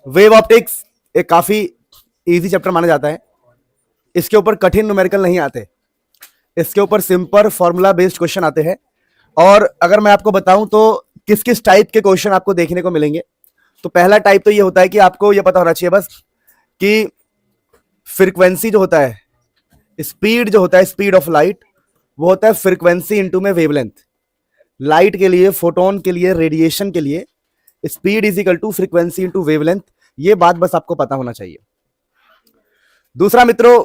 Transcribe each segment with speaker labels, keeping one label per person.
Speaker 1: Wave optics एक काफी easy chapter माना जाता है। इसके ऊपर कठिन न्यूमेरिकल नहीं आते, इसके ऊपर सिंपल फॉर्मूला बेस्ड क्वेश्चन आते हैं। और अगर मैं आपको बताऊं तो किस किस टाइप के क्वेश्चन आपको देखने को मिलेंगे, तो पहला टाइप तो ये होता है कि आपको ये पता होना चाहिए बस कि फ्रीक्वेंसी जो होता है, स्पीड जो होता है, स्पीड ऑफ लाइट, वो होता है फ्रीक्वेंसी इनटू में वेवलेंथ। लाइट के लिए, फोटोन के लिए, रेडिएशन के लिए speed is equal to frequency into wavelength. ये बात बस आपको पता होना चाहिए। दूसरा मित्रों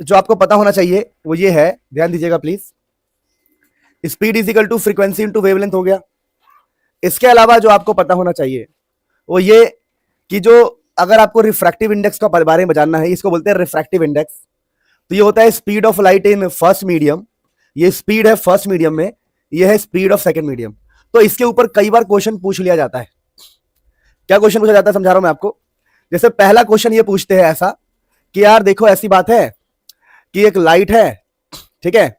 Speaker 1: जो आपको पता होना चाहिए वो ये है, ध्यान दीजिएगा please, speed is equal to frequency into wavelength हो गया। इसके अलावा जो आपको पता होना चाहिए वो ये कि जो अगर आपको रिफ्रैक्टिव इंडेक्स का बारे में जानना है, इसको बोलते हैं रिफ्रैक्टिव इंडेक्स। तो ये होता है speed of light in first medium, ये स्पीड है फर्स्ट मीडियम में, ये है स्पीड ऑफ सेकंड मीडियम। तो इसके ऊपर कई बार क्वेश्चन पूछ लिया जाता है। क्या क्वेश्चन पूछा जाता है समझा रहा हूं मैं आपको। जैसे पहला क्वेश्चन ये पूछते हैं ऐसा कि यार देखो ऐसी बात है कि एक लाइट है, ठीक है,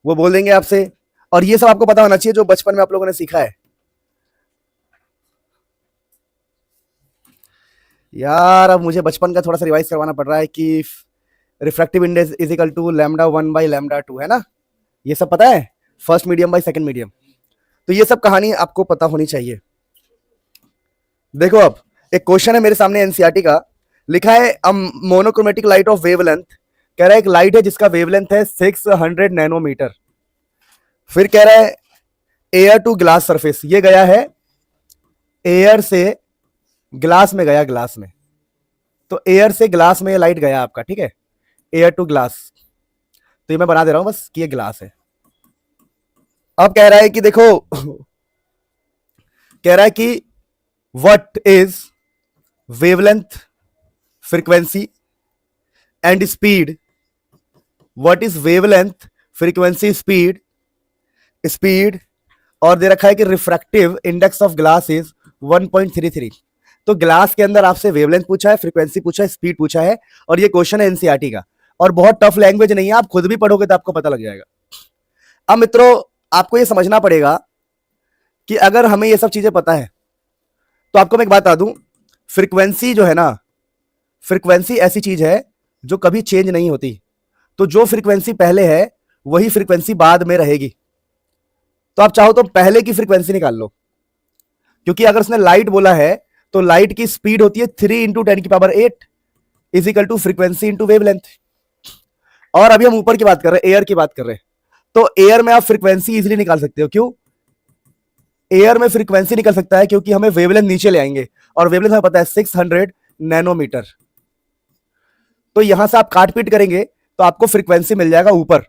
Speaker 1: वो बोल देंगे आपसे, और ये सब आपको पता होना चाहिए जो बचपन में आप लोगों ने सीखा है। यार अब मुझे बचपन का थोड़ा सा रिवाइज करवाना पड़ रहा है कि refractive index is equal to λ1/λ2, है ना, ये सब पता है, first medium by second medium. तो ये सब कहानी आपको पता होनी चाहिए। देखो अब एक क्वेश्चन है मेरे सामने एनसीईआरटी का, लिखा है मोनोक्रोमेटिक लाइट ऑफ वेवलेंथ, कह रहा है एक लाइट है जिसका वेवलेंथ है 600 नैनोमीटर। फिर कह रहा है एयर टू ग्लास सरफेस, ये गया है एयर से ग्लास में गया, ग्लास में, तो एयर से ग्लास में लाइट गया आपका, ठीक है, एयर टू ग्लास। तो ये मैं बना दे रहा हूं बस कि ये ग्लास है। अब कह रहा है कि देखो कह रहा है कि what is wavelength, frequency and speed, what is wavelength, frequency, speed, speed, और दे रखा है कि refractive index of glass is 1.33। तो ग्लास के अंदर आपसे वेवलेंथ पूछा है, फ्रीक्वेंसी पूछा है, स्पीड पूछा है, और ये क्वेश्चन है एनसीईआरटी का, और बहुत टफ लैंग्वेज नहीं है, आप खुद भी पढ़ोगे तो आपको पता लग जाएगा। अब मित्रों आपको ये समझना पड़ेगा कि अगर हमें ये सब चीजें पता है तो आपको मैं एक बात बता दूं, फ्रीक्वेंसी जो है ना, फ्रीक्वेंसी ऐसी चीज है जो कभी चेंज नहीं होती। तो जो फ्रीक्वेंसी पहले है वही फ्रीक्वेंसी बाद में रहेगी। तो आप चाहो तो पहले की फ्रीक्वेंसी निकाल लो, क्योंकि अगर उसने लाइट बोला है तो लाइट की स्पीड होती है 3 × 10⁸ is equal to frequency into wavelength. और अभी हम ऊपर की बात कर रहे हैं, एयर की बात कर रहे हैं, तो एयर में आप फ्रीक्वेंसी इजीली निकाल सकते हो। क्यों एयर में फ्रीक्वेंसी निकल सकता है? क्योंकि हमें वेवलेंथ नीचे ले आएंगे, और वेवलेंथ हमें पता है 600 नैनोमीटर। तो यहां से आप काट पीट करेंगे तो आपको फ्रीक्वेंसी मिल जाएगा ऊपर।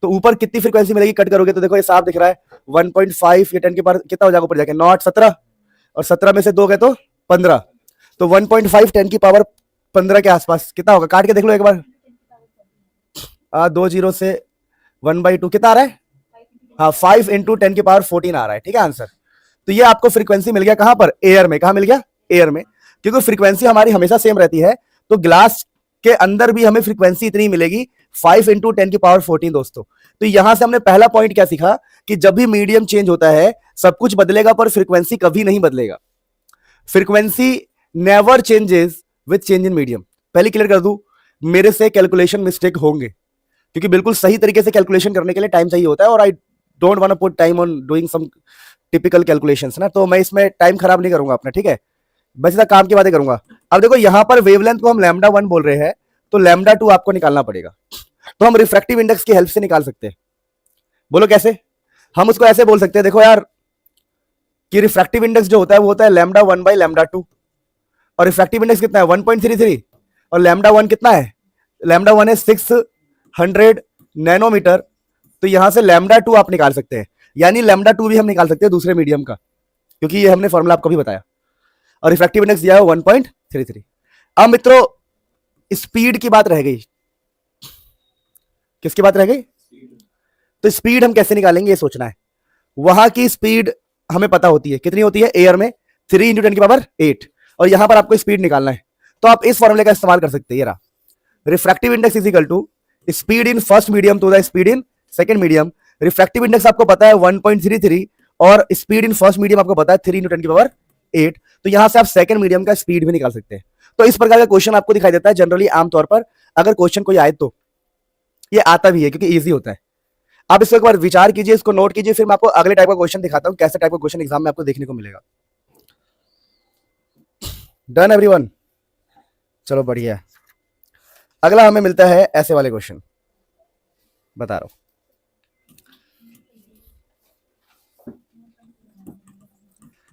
Speaker 1: तो ऊपर कितनी फ्रीक्वेंसी मिलेगी, कट करोगे तो देखो ये साफ दिख रहा है 1.5, ये 10 के पावर कितना हो जाएगा ऊपर जाके, नॉट 17, और 17 में से 2 गए तो 15, तो 1.5 10 की पावर 15 के आसपास कितना होगा, काट के देख लो एक बार। 2 0 से 1/2 कितना आ रहा है, हाँ 5 × 10 की पावर 14 आ रहा है, ठीक है आंसर। तो ये आपको फ्रीक्वेंसी मिल गया कहां पर, एयर में। कहां मिल गया, एयर में, क्योंकि फ्रीक्वेंसी हमारी हमेशा सेम रहती है। तो ग्लास के अंदर भी हमें फ्रीक्वेंसी इतनी मिलेगी 5 × 10 की पावर 14 दोस्तों। तो यहां से हमने पहला पॉइंट क्या सीखा कि जब भी मीडियम चेंज होता है सब कुछ बदलेगा पर फ्रीक्वेंसी कभी नहीं बदलेगा। Frequency never changes with change in medium. पहले क्लियर कर दूं, मेरे से कैलकुलेशन मिस्टेक होंगे, क्योंकि बिल्कुल सही तरीके से कैलकुलेशन करने के लिए टाइम चाहिए होता है, और I don't want to put time on doing some typical calculations ना, तो मैं इसमें टाइम खराब नहीं करूंगा अपना, ठीक है, बस इतना काम की बातें करूंगा। अब देखो यहां पर वेवलेंथ को हम λ1 बोल रहे हैं, तो λ2 आपको निकालना पड़ेगा। तो हम रिफ्रैक्टिव इंडेक्स की हेल्प से निकाल सकते हैं। बोलो कैसे, हम उसको ऐसे बोल सकते हैं, देखो यार कि रिफ्रैक्टिव इंडेक्स जो होता है वो होता है λ1/λ2, और रिफ्रैक्टिव इंडेक्स कितना है 1.33, और λ1 कितना है, λ1 है 600 नैनोमीटर। तो यहां से λ2 आप निकाल सकते हैं, यानी λ2 भी हम निकाल सकते हैं दूसरे मीडियम का, क्योंकि ये हमने फॉर्मूला आपको भी बताया, और रिफ्रैक्टिव इंडेक्स दिया है 1.33। अब मित्रों स्पीड की बात रह गई, किसकी बात रह गई, तो स्पीड हम कैसे निकालेंगे ये सोचना है। वहां की स्पीड हमें पता होती है, कितनी होती है एयर में 3 × 10 की पावर 8, और यहां पर आपको स्पीड निकालना है। तो आप इस फॉर्मूले का इस्तेमाल कर सकते हैं, ये रहा, refractive index is equal to speed in first medium to the speed in second medium. Refractive index आपको पता है 1.33, और स्पीड इन फर्स्ट मीडियम आपको पता है 3 × 10 की पावर 8, तो यहां से आप सेकंड मीडियम का स्पीड भी निकाल सकते हैं। तो इस प्रकार का क्वेश्चन आपको दिखाई देता है जनरली आमतौर पर, अगर क्वेश्चन कोई आए तो ये आता भी है क्योंकि ईजी होता है। आप इसको एक बार विचार कीजिए, इसको नोट कीजिए, फिर मैं आपको अगले टाइप का क्वेश्चन दिखाता हूं, कैसे टाइप का क्वेश्चन एग्जाम में आपको देखने को मिलेगा। डन एवरीवन, चलो बढ़िया। अगला हमें मिलता है ऐसे वाले क्वेश्चन, बता रहा हूं।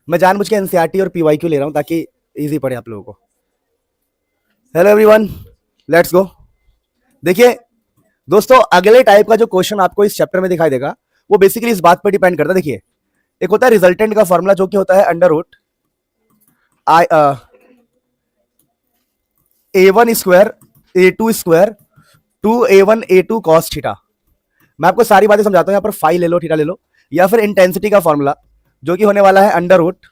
Speaker 1: मैं जानबूझ के एनसीईआरटी और पीवाईक्यू ले रहा हूं ताकि इजी पड़े आप लोगों को। Hello everyone, let's go. देखिए दोस्तों, अगले टाइप का जो क्वेश्चन आपको इस चैप्टर में दिखाई देगा वो बेसिकली इस बात पर डिपेंड करता है। देखिए, एक होता है रिजल्टेंट का फॉर्मूला जो कि होता है under root I a1 square a2 square 2a1 a2 cos theta. मैं आपको सारी बातें समझाता हूं, यहां पर फाई ले लो, थीटा ले लो, या फिर इंटेंसिटी का फॉर्मूला जो कि होने वाला है अंडर रूट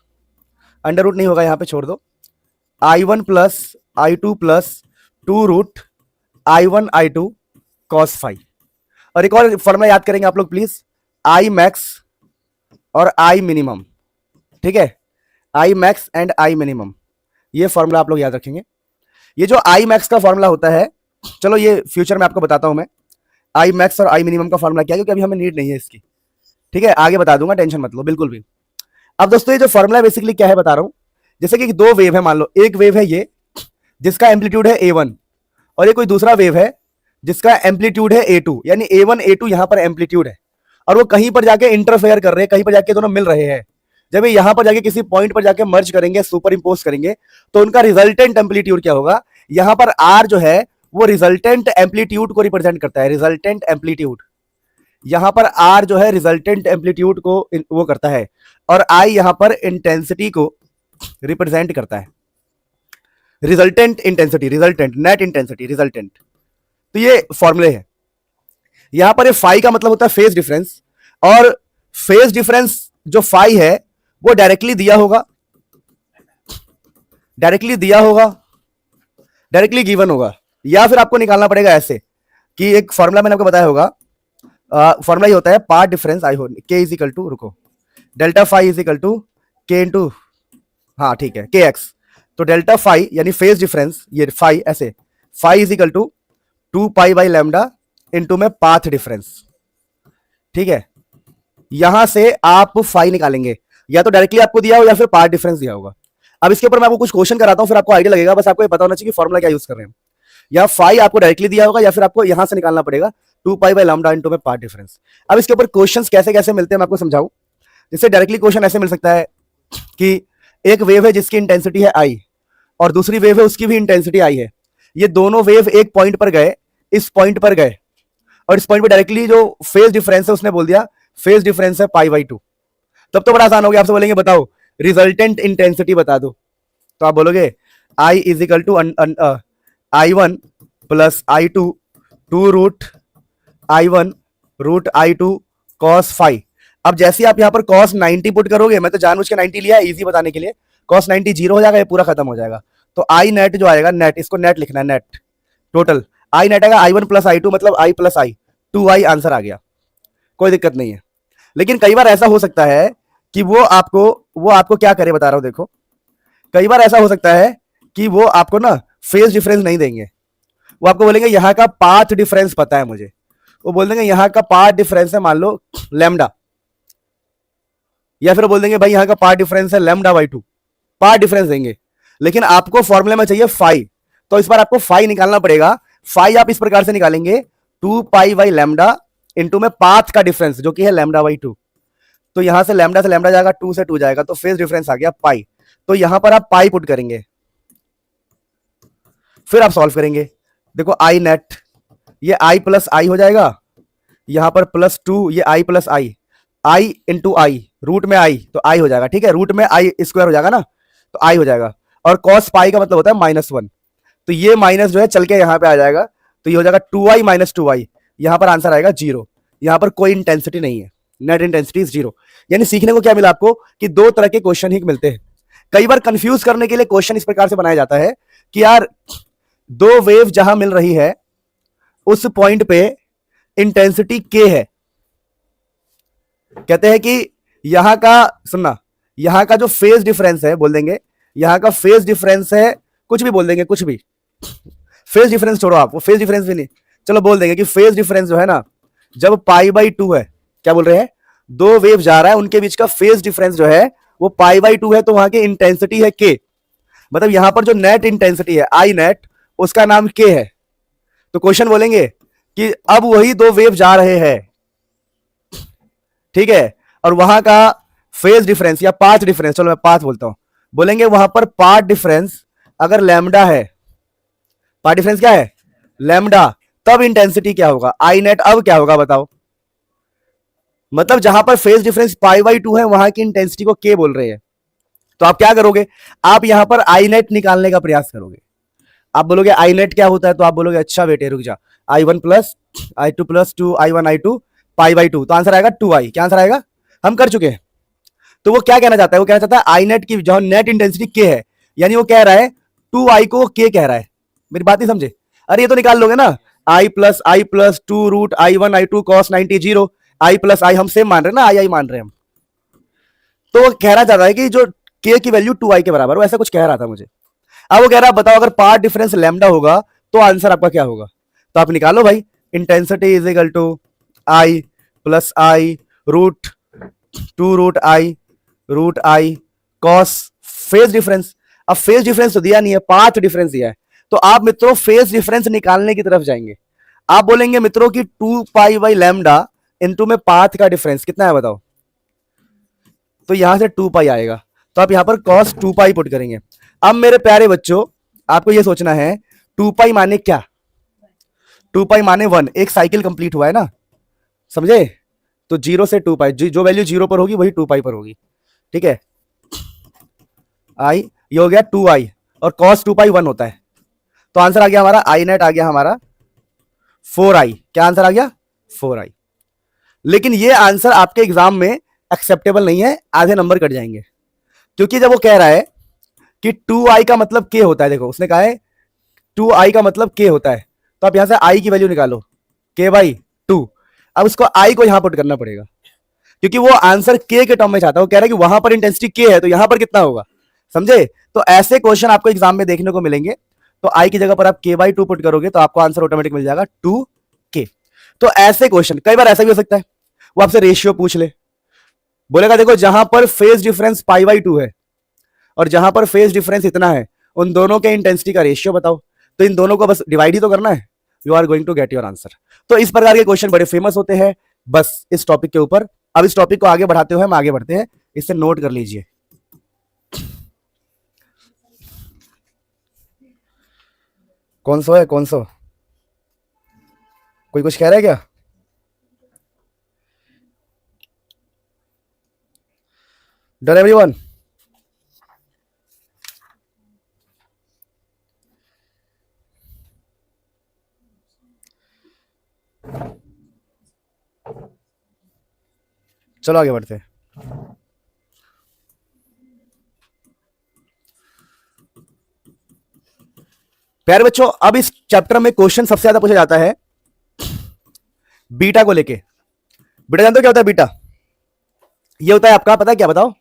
Speaker 1: नहीं होगा, यहां पे छोड़ दो, i1 plus i2 plus 2 root i1 i2 cos phi. और एक और फॉर्मूला याद करेंगे आप लोग प्लीज, आई मैक्स और आई मिनिमम, ठीक है, I max and I minimum, ये फॉर्मूला आप लोग याद रखेंगे। ये जो आई मैक्स का फॉर्मूला होता है, चलो ये फ्यूचर में आपको बताता हूं मैं आई मैक्स और आई मिनिमम का फॉर्मूला क्या है, क्योंकि अभी हमें नीड नहीं है इसकी, ठीक है, आगे बता दूंगा, टेंशन मत लो बिल्कुल भी। अब दोस्तों ये जो फॉर्मूला बेसिकली क्या है बता रहा हूं। जैसे कि दो वेव है, मान लो एक वेव है ये जिसका एम्पलीट्यूड है a1 और ये कोई दूसरा वेव है जिसका एम्पलीट्यूड है a2, यानी a1 a2 यहां पर एम्पलीट्यूड है और वो कहीं पर जाके इंटरफेयर कर रहे हैं, कहीं पर जाके दोनों मिल रहे हैं। जब ये यहां पर जाके किसी पॉइंट पर जाके मर्ज करेंगे, सुपर इंपोज करेंगे, तो उनका रिजल्टेंट एम्पलीट्यूड क्या होगा। यहां पर आर जो है वो रिजल्टेंट एम्पलीट्यूड को रिप्रेजेंट करता है, रिजल्टेंट एम्पलीट्यूड। यहां पर आर जो है रिजल्टेंट एम्पलीट्यूड को वो करता है, और आई यहां पर इंटेंसिटी को रिप्रेजेंट करता है, resultant intensity, resultant net intensity, resultant. तो ये फॉर्मूले है। यहां पर ये फाई का मतलब होता है फेज डिफरेंस, और फेज डिफरेंस जो फाई है वो डायरेक्टली दिया होगा, डायरेक्टली गिवन होगा, या फिर आपको निकालना पड़ेगा ऐसे कि एक फॉर्मूला मैंने आपको बताया होगा, फॉर्मूला ये होता है पार्ट डिफरेंस आई हो के इज इक्वल टू, रुको, delta phi is equal to K into, हाँ ठीक है, के एक्स। तो डेल्टा फाई यानी फेज डिफरेंस, ये फाई ऐसे, phi is equal to 2 pi by lambda into में पाथ डिफरेंस, ठीक है। यहां से आप फाई निकालेंगे, या तो डायरेक्टली आपको दिया हो या फिर पार्ट डिफरेंस दिया होगा। अब इसके ऊपर मैं आपको कुछ क्वेश्चन कराता हूं, फिर आपको आइडिया लगेगा, बस आपको ये पता होना चाहिए कि फॉर्मूला क्या यूज कर रहे हैं। या फाई आपको डायरेक्टली दिया होगा या फिर आपको यहां से निकालना पड़ेगा 2 पाई बाई लैम्डा इंटू में पार्ट डिफरेंस। अब इसके ऊपर क्वेश्चंस कैसे कैसे मिलते हैं मैं आपको समझाऊं। जैसे डायरेक्टली क्वेश्चन ऐसे मिल सकता है कि एक वेव है जिसकी इंटेंसिटी है आई और दूसरी वेव है उसकी भी इंटेंसिटी आई है। ये दोनों वेव एक पॉइंट पर गए, इस पॉइंट पर गए, और इस पॉइंट पर डायरेक्टली जो फेज डिफरेंस है उसने बोल दिया फेज डिफरेंस है पाई बाई 2। तब तो बड़ा आसान हो गया, आपसे बोलेंगे बताओ रिजल्टेंट इंटेंसिटी बता दो, तो आप बोलोगे I is equal to i1 plus i2 2 root i1 root i2 cos phi. अब जैसे आप यहां पर cos 90 पुट करोगे, मैं तो जानबूझ के 90 लिया इजी बताने के लिए, cos 90 जीरो हो जाएगा, ये पूरा खत्म हो जाएगा। तो आई नेट जो आएगा, नेट, इसको नेट लिखना है, नेट टोटल आई नेट आएगा i1 प्लस i2, मतलब i plus i, 2i answer आ गया, कोई दिक्कत नहीं है। लेकिन कई बार ऐसा हो सकता है कि वो आपको क्या करे बता रहा हूं, देखो कई बार ऐसा हो सकता है कि वो आपको ना फेज डिफरेंस नहीं देंगे, वो आपको बोलेंगे यहाँ का पाथ डिफरेंस पता है मुझे, वो बोल देंगे यहाँ का पाथ डिफरेंस है मान लो लैम्डा, या फिर बोल देंगे भाई यहाँ का पार्ट डिफरेंस है लैम्डा बाई 2, पार्ट डिफरेंस देंगे। लेकिन आपको फॉर्मूले में चाहिए फाई, तो इस बार आपको फाई निकालना पड़ेगा। फाई आप इस प्रकार से निकालेंगे 2 पाई बाई लैम्डा इंटू में पाथ का डिफरेंस जो कि है लैम्डा बाई 2। तो यहां से लैम्डा जाएगा, 2 से 2 जाएगा, तो फेज डिफरेंस आ गया पाई। तो यहां पर आप पाई पुट करेंगे, फिर आप सॉल्व करेंगे। देखो आई नेट, ये आई प्लस आई हो जाएगा, यहां पर प्लस 2, ये आई प्लस आई, आई इंटू आई, रूट में आई तो आई हो जाएगा, ठीक है, रूट में आई स्क्वायर हो जाएगा ना, तो आई हो जाएगा। और कॉस पाई का मतलब होता है -1, तो ये माइनस जो है चल के यहां पे आ जाएगा, तो ये हो जाएगा 2i माइनस 2i, यहां पर आंसर आएगा 0। यहां पर कोई इंटेंसिटी नहीं है, नेट इंटेंसिटी इज 0। यानी सीखने को क्या मिला आपको कि दो तरह के क्वेश्चन ही मिलते हैं। कई बार कंफ्यूज करने के लिए क्वेश्चन इस प्रकार से बनाया जाता है कि यार दो वेव जहां मिल रही है उस पॉइंट पे इंटेंसिटी के है, कहते हैं कि यहां का सुनना, यहां का जो फेज डिफरेंस है बोल देंगे, यहां का फेज डिफरेंस है, कुछ भी बोल देंगे, कुछ भी, फेज डिफरेंस छोड़ो आप, वो फेज डिफरेंस भी नहीं, चलो बोल देंगे कि फेज डिफरेंस जो है ना, जब पाई बाई टू है, क्या बोल रहे हैं, दो वेव जा रहा है उनके बीच का फेज डिफरेंस जो है वो पाई बाई टू है, तो वहां की इंटेंसिटी है के, मतलब यहां पर जो नेट इंटेंसिटी है आई नेट, उसका नाम के है। तो क्वेश्चन बोलेंगे कि अब वही दो वेव जा रहे हैं, ठीक है, और वहां का फेज डिफरेंस या पाथ डिफरेंस, चलो मैं पाथ बोलता हूं, बोलेंगे वहां पर पाथ डिफरेंस अगर लैम्डा है, पाथ डिफरेंस क्या है, लैम्डा, तब इंटेंसिटी क्या होगा, आई नेट, अब क्या होगा बताओ, मतलब जहां पर phase difference pi by to है वहां की इंटेंसिटी को के बोल रहे हैं। तो आप क्या करोगे, आप यहां पर आई नेट निकालने का प्रयास करोगे, आप बोलोगे आई नेट क्या होता है, तो आप बोलोगे अच्छा बेटे रुक जा, I one plus I two plus two I one I two pi by two, तो आंसर आएगा टू आई, क्या आंसर आएगा, हम कर चुके हैं। तो वो क्या कहना चाहता है, वो कहना चाहता है आई नेट की जो नेट इंटेंसिटी के है, यानी वो कह रहा है टू आई को के कह रहा है, मेरी बात नहीं समझे, अरे ये तो निकाल लोगे ना, I plus two root I one I two cos 90 zero, I plus I हम सेम मान रहे हैं ना, आई आई मान रहे हैं हम, तो वो कहना चाहता है कि जो के की वैल्यू टू आई के बराबर, वो ऐसा कुछ कह रहा था मुझे। अब वो कह रहा है बताओ अगर पार्ट डिफरेंस लैम्डा होगा तो आंसर आपका क्या होगा, तो आप निकालो भाई, intensity is equal to I plus I root two root I cos phase difference, अब फेज डिफरेंस तो दिया नहीं है, पाथ डिफरेंस दिया है, तो आप मित्रों फेज डिफरेंस निकालने की तरफ जाएंगे, आप बोलेंगे मित्रों कि two pi by lambda into में पाथ का डिफरेंस कितना है बताओ, तो यहां से टू पाई आएगा, तो आप यहां पर कॉस टू पाई पुट करेंगे। अब मेरे प्यारे बच्चों आपको यह सोचना है टू पाई माने क्या, टू पाई माने वन, एक साइकिल कंप्लीट हुआ है ना, समझे, तो जीरो से टू पाई, जो वैल्यू जीरो पर होगी वही टू पाई पर होगी, ठीक है, आई ये हो गया टू आई, और कॉस टू पाई वन होता है, तो आंसर आ गया हमारा आई नेट आ गया हमारा फोर आई, क्या आंसर आ गया फोर आई। लेकिन ये आंसर आपके एग्जाम में एक्सेप्टेबल नहीं है, आधे नंबर कट जाएंगे, क्योंकि जब वो कह रहा है कि टू आई का मतलब के होता है, देखो उसने कहा है टू आई का मतलब के होता है, तो आप यहां से आई की वैल्यू निकालो, के बाई टू, अब उसको आई को यहां पुट करना पड़ेगा, क्योंकि वो आंसर के टर्म में चाहता है, वो कह रहा है कि वहां पर इंटेंसिटी के है तो यहां पर कितना होगा, समझे, तो ऐसे क्वेश्चन आपको एग्जाम में देखने को मिलेंगे, तो आई की जगह पर आप के बाई टू पुट करोगे तो आपको आंसर ऑटोमेटिक मिल जाएगा टू के। तो ऐसे क्वेश्चन कई बार ऐसा भी हो सकता है, वो आपसे रेशियो पूछ ले, बोलेगा देखो जहां पर phase difference pi by to है और जहां पर फेज डिफरेंस इतना है, उन दोनों के इंटेंसिटी का रेशियो बताओ, तो इन दोनों को बस डिवाइड ही तो करना है, you are going to get your answer. तो इस प्रकार के क्वेश्चन बड़े फेमस होते हैं बस इस टॉपिक के ऊपर। अब इस टॉपिक को आगे बढ़ाते हुए हम आगे बढ़ते हैं, इससे नोट कर लीजिए। कौन सा है, कौन सा, कोई कुछ कह रहा है क्या, डन एवरीवन, चलो आगे बढ़ते हैं। प्यारे बच्चों अब इस चैप्टर में क्वेश्चन सबसे ज्यादा पूछा जाता है बीटा को लेके। बीटा जानते हो क्या होता है बीटा, ये होता है आपका, पता है क्या बताओ,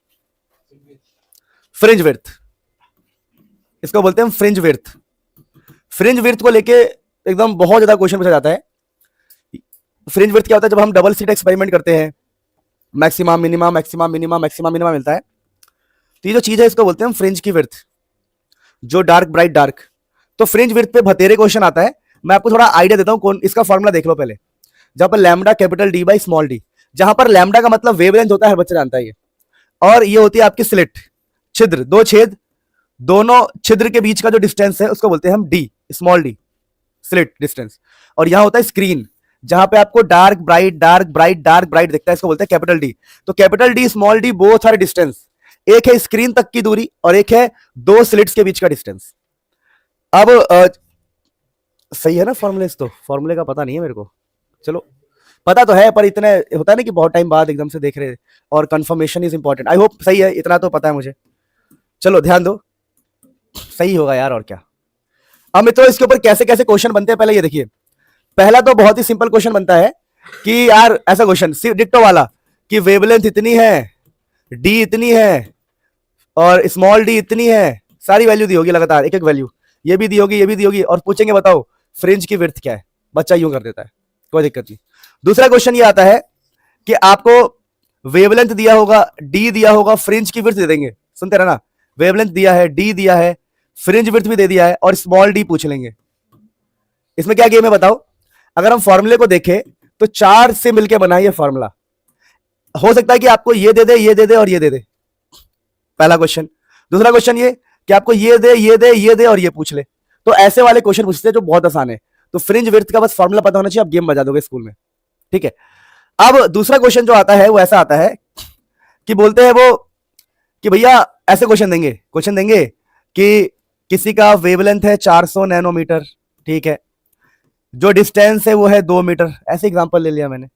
Speaker 1: फ्रिंज विड्थ, इसको बोलते हैं फ्रिंज विड्थ। फ्रिंज विड्थ को लेके एकदम बहुत ज्यादा क्वेश्चन पूछा जाता है। फ्रिंज विड्थ क्या होता है, जब हम डबल स्लिट एक्सपेरिमेंट करते हैं, maximum minimum maximum minimum maximum minimum मिलता है, तो ये जो चीज है इसको बोलते हैं फ्रिंज की विड्थ, जो डार्क ब्राइट डार्क। तो फ्रिंज विड्थ पे भतेरे क्वेश्चन आता है, मैं आपको थोड़ा आइडिया देता हूं, कौन इसका फॉर्मूला देख लो पहले, जहां पर lambda capital D by small D, जहां पर लैम्डा का मतलब वेवलेंथ होता है, हर बच्चा जानता है ये, और ये होती है आपकी स्लिट, छिद्र, दो छेद, दोनों छिद्र के बीच का जो डिस्टेंस है उसको बोलते हैं हम D, small D, slit distance. और यहां होता है स्क्रीन, जहां पे आपको dark bright dark bright dark bright दिखता है, इसको बोलते हैं कैपिटल डी। तो capital D small D both are distance, एक है स्क्रीन तक की दूरी और एक है दो स्लिट्स के बीच का डिस्टेंस। अब सही है ना फॉर्मूले, तो फॉर्मूले का पता नहीं है मेरे को, चलो पता तो है पर इतने होता है ना कि बहुत टाइम बाद एकदम से देख रहे, और confirmation is important. I hope सही है, इतना तो पता है मुझे, चलो ध्यान दो, सही होगा यार और क्या। अब मित्रों इसके ऊपर कैसे कैसे क्वेश्चन बनते हैं पहले ये देखिए। पहला तो बहुत ही सिंपल क्वेश्चन बनता है कि यार ऐसा क्वेश्चन डिक्टो वाला कि वेवलेंथ इतनी है, डी इतनी है, और स्मॉल डी इतनी है, सारी वैल्यू दी होगी लगातार, एक एक वैल्यू, ये भी दी होगी, ये भी दी होगी, और पूछेंगे बताओ फ्रिंज की विड्थ क्या है, बच्चा यूं कर देता है, कोई दिक्कत नहीं। दूसरा क्वेश्चन ये आता है कि आपको वेवलेंथ दिया होगा, डी दिया होगा, फ्रिंज की विड्थ दे देंगे, सुनते रहना, वेवलेंथ दिया है, डी दिया है, फ्रिंज विड्थ भी दे दिया है, और स्मॉल डी पूछ लेंगे। इसमें क्या गेम है बताओ? अगर हम फॉर्मूले को देखें तो 4 से मिलकर बना है ये फॉर्मूला। हो सकता है कि आपको ये दे दे, ये दे दे और ये दे दे, पहला क्वेश्चन। दूसरा क्वेश्चन ये कि आपको ये दे, ये दे, ये दे और ये पूछ ले। तो ऐसे वाले क्वेश्चन पूछते हैं जो बहुत आसान है। तो फ्रिंज विड्थ का बस फॉर्मूला पता होना चाहिए, आप गेम बजा दोगे स्कूल में, ठीक है। अब दूसरा क्वेश्चन जो आता है वो ऐसा आता है कि बोलते हैं वो कि भैया ऐसे क्वेश्चन देंगे कि किसी का वेवलेंथ है 400 नैनोमीटर, ठीक है, जो डिस्टेंस है वो है 2 मीटर, ऐसे एग्जांपल ले लिया मैंने।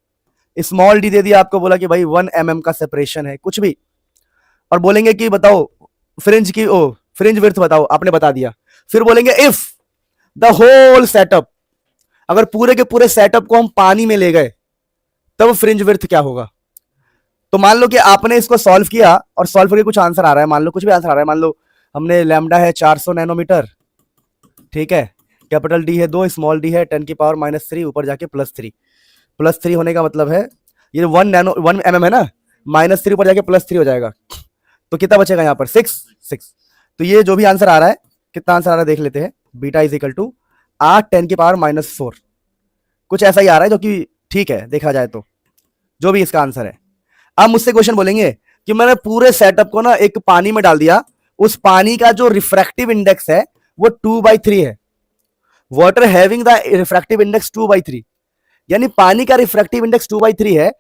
Speaker 1: स्मॉल डी दे दिया आपको, बोला कि भाई 1 mm का सेपरेशन है, कुछ भी, और बोलेंगे कि बताओ फ्रिंज विड्थ बताओ, आपने बता दिया। फिर बोलेंगे इफ द होल सेटअप, अगर पूरे के पूरे सेटअप को हम पानी में ले गए तब फ्रिंज विड्थ क्या होगा। तो मान लो कि आपने इसको सॉल्व किया और सॉल्व करके कुछ आंसर आ रहा है, मान लो कुछ भी आंसर आ रहा है, मान लो हमने लैम्डा है 400 नैनोमीटर, ठीक है, कैपिटल डी है 2, स्मॉल डी है 10⁻³ ऊपर जाके +3 होने का मतलब है ये 1 mm है ना, -3 ऊपर जाके +3 हो जाएगा, तो कितना बचेगा यहाँ पर 6। तो ये जो भी आंसर आ रहा है, कितना आंसर आ रहा है देख लेते हैं, बीटा इज इक्वल टू 8 10⁻⁴, कुछ ऐसा ही आ रहा है, जो कि ठीक है देखा जाए तो, जो भी इसका आंसर है। अब मुझसे क्वेश्चन बोलेंगे कि मैंने पूरे सेटअप को ना एक पानी में डाल दिया, उस पानी का जो रिफ्रैक्टिव इंडेक्स है वो 2/3 है, water having the refractive index 2/3, यानी पानी का रिफ्रैक्टिव इंडेक्स 2/3 है,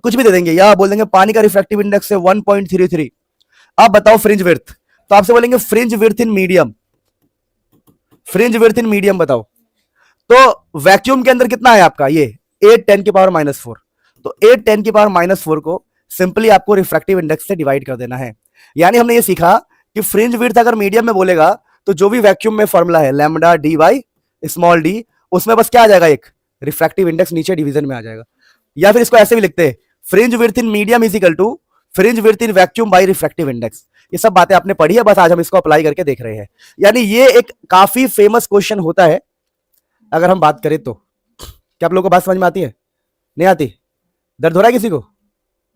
Speaker 1: कुछ भी दे देंगे, या बोल देंगे पानी का रिफ्रैक्टिव इंडेक्स है 1.33। अब बताओ फ्रिंज विड्थ, तो आपसे बोलेंगे फ्रिंज विड्थ इन मीडियम बताओ। तो वैक्यूम के अंदर कितना है आपका, ये 8 10⁻⁴, तो 8 10⁻⁴ को सिंपली आपको रिफ्रैक्टिव इंडेक्स से डिवाइड कर देना है। यानी हमने ये सीखा कि फ्रिंज विड्थ अगर मीडियम में बोलेगा तो जो भी वैक्यूम में फॉर्मूला है lambda D by small D, उसमें बस क्या आ जाएगा, एक रिफ्रैक्टिव इंडेक्स नीचे डिवीजन में आ जाएगा। या फिर इसको ऐसे भी लिखते हैं, fringe width in medium is equal to fringe width in vacuum by refractive index. ये सब बातें आपने पढ़ी है, बस आज हम इसको अप्लाई करके देख रहे हैं। यानी ये एक काफी फेमस क्वेश्चन होता है अगर हम बात करें तो। क्या आप लोगों को बात समझ में आती है, नहीं आती? दर्द हो रहा है किसी को?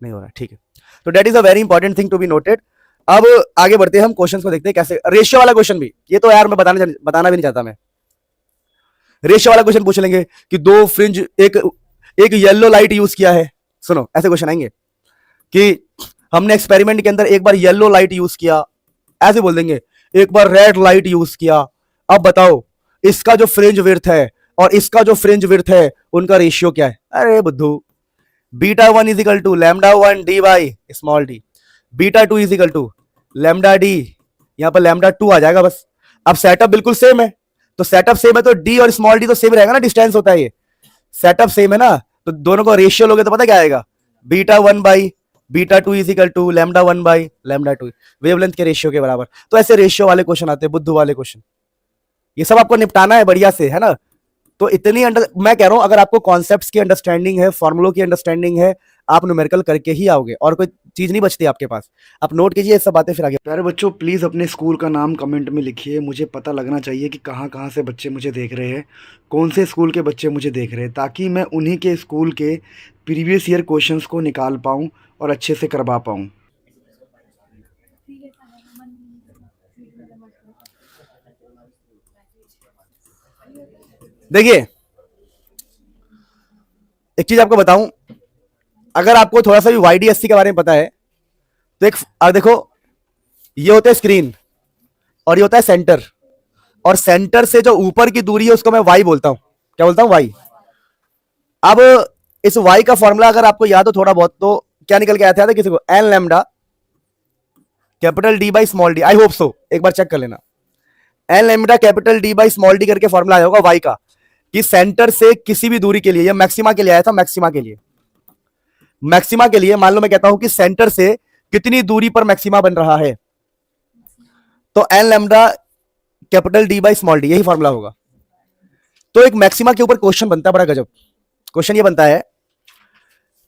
Speaker 1: नहीं हो रहा, ठीक है। तो that is a very important thing to be noted. अब आगे बढ़ते हैं, हम क्वेश्चंस को देखते हैं कैसे। रेशियो वाला क्वेश्चन भी, ये तो यार मैं बताना भी नहीं चाहता मैं। रेशियो वाला क्वेश्चन पूछ लेंगे कि दो फ्रिंज, एक येलो लाइट यूज किया है, सुनो ऐसे क्वेश्चन आएंगे कि हमने एक्सपेरिमेंट के अंदर एक बार येलो लाइट यूज किया, ऐसे बोल देंगे, एक बार रेड लाइट यूज किया, अब बताओ इसका जो फ्रिंज विड्थ है और इसका जो फ्रिंज विड्थ है उनका रेशियो क्या है। अरे बुद्धू, β1 is equal to λ1 d by small d, β2 is equal to lambda d, यहां पर λ2 आ जाएगा बस। अब सेटअप बिल्कुल सेम है, तो सेटअप सेम है तो डी और स्मॉल डी तो सेम रहेगा ना, डिस्टेंस होता है ये, सेटअप सेम है ना, तो दोनों को रेशियो लोगे तो पता क्या आएगा, β1 by β2 is equal to λ1 by λ2, wavelength के रेशियो के बराबर। तो ऐसे रेशियो वाले क्वेश्चन आते हैं, बुद्धू वाले क्वेश्चन, ये सब आपको निपटाना है बढ़िया से, है ना। तो इतनी मैं कह रहा हूं, अगर आपको कॉन्सेप्ट्स की अंडरस्टैंडिंग है, फॉर्मुलों की अंडरस्टैंडिंग है, आप न्यूमेरिकल करके ही आओगे, और कोई चीज नहीं बचती आपके पास। आप नोट कीजिए सब बातें, फिर आगे।
Speaker 2: प्यारे बच्चों, प्लीज़ अपने स्कूल का नाम कमेंट में लिखिए, मुझे पता लगना चाहिए कि कहाँ कहाँ से बच्चे मुझे देख रहे हैं, कौन से स्कूल के बच्चे मुझे देख रहे हैं, ताकि मैं उन्हीं के स्कूल के प्रीवियस ईयर क्वेश्चंस को निकाल पाऊँ और अच्छे से करवा पाऊँ।
Speaker 1: देखिए एक चीज आपको बताऊं, अगर आपको थोड़ा सा भी YDSC के बारे में पता है तो एक देखो, ये होता है स्क्रीन और ये होता है सेंटर, और सेंटर से जो ऊपर की दूरी है उसको मैं Y बोलता हूं। क्या बोलता हूं? Y। अब इस Y का फॉर्मूला अगर आपको याद हो थोड़ा बहुत, तो क्या निकल के आया था किसी को, N lambda capital D by small D, I hope so, एक बार चेक कर लेना, N lambda capital D by small D करके फॉर्मूला आया होगा Y का, कि सेंटर से किसी भी दूरी के लिए, या मैक्सिमा के लिए आया था, मैक्सिमा के लिए मान लो मैं कहता हूं कि सेंटर से कितनी दूरी पर मैक्सिमा बन रहा है, तो N lambda capital D by small D, यही फॉर्मूला होगा। तो एक मैक्सिमा के ऊपर क्वेश्चन बनता है, बड़ा गजब क्वेश्चन ये बनता है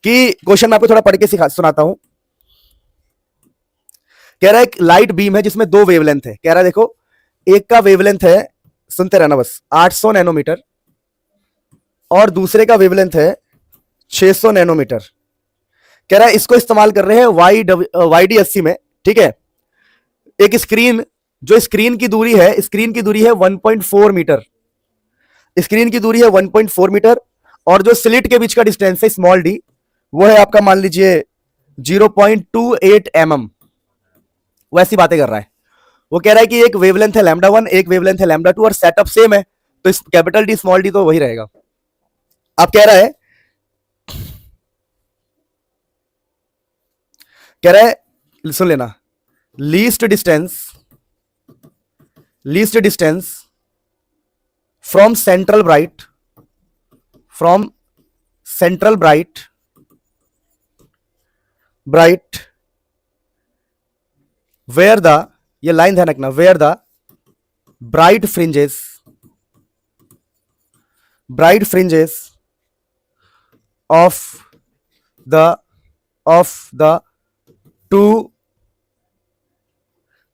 Speaker 1: कि, क्वेश्चन मैं आपको थोड़ा पढ़ के सुनाता हूं कह रहा है एक लाइट बीम है जिसमें दो वेवलेंथ है। कह रहा है देखो, एक का वेवलेंथ है, सुनते रहना बस, 800 नैनोमीटर और दूसरे का वेवलेंथ है 600 नैनोमीटर। कह रहा है इसको इस्तेमाल कर रहे हैं YD80 में, ठीक है। एक स्क्रीन, जो स्क्रीन की दूरी है, स्क्रीन की दूरी है 1.4 मीटर, स्क्रीन की दूरी है 1.4 मीटर, और जो स्लिट के बीच का डिस्टेंस है स्मॉल डी, वो है आपका मान लीजिए 0.28 mm। वैसी बातें कर रहा है। वो कह रहा है कि एक वेवलेंथ है λ1, एक वेवलेंथ है λ2 और सेटअप सेम है, तो इस कैपिटल डी स्मॉल डी तो वही रहेगा। अब कह रहा है, सुन लेना, least distance from central bright where the, ये लाइन ध्यान रखना, where the bright fringes of the two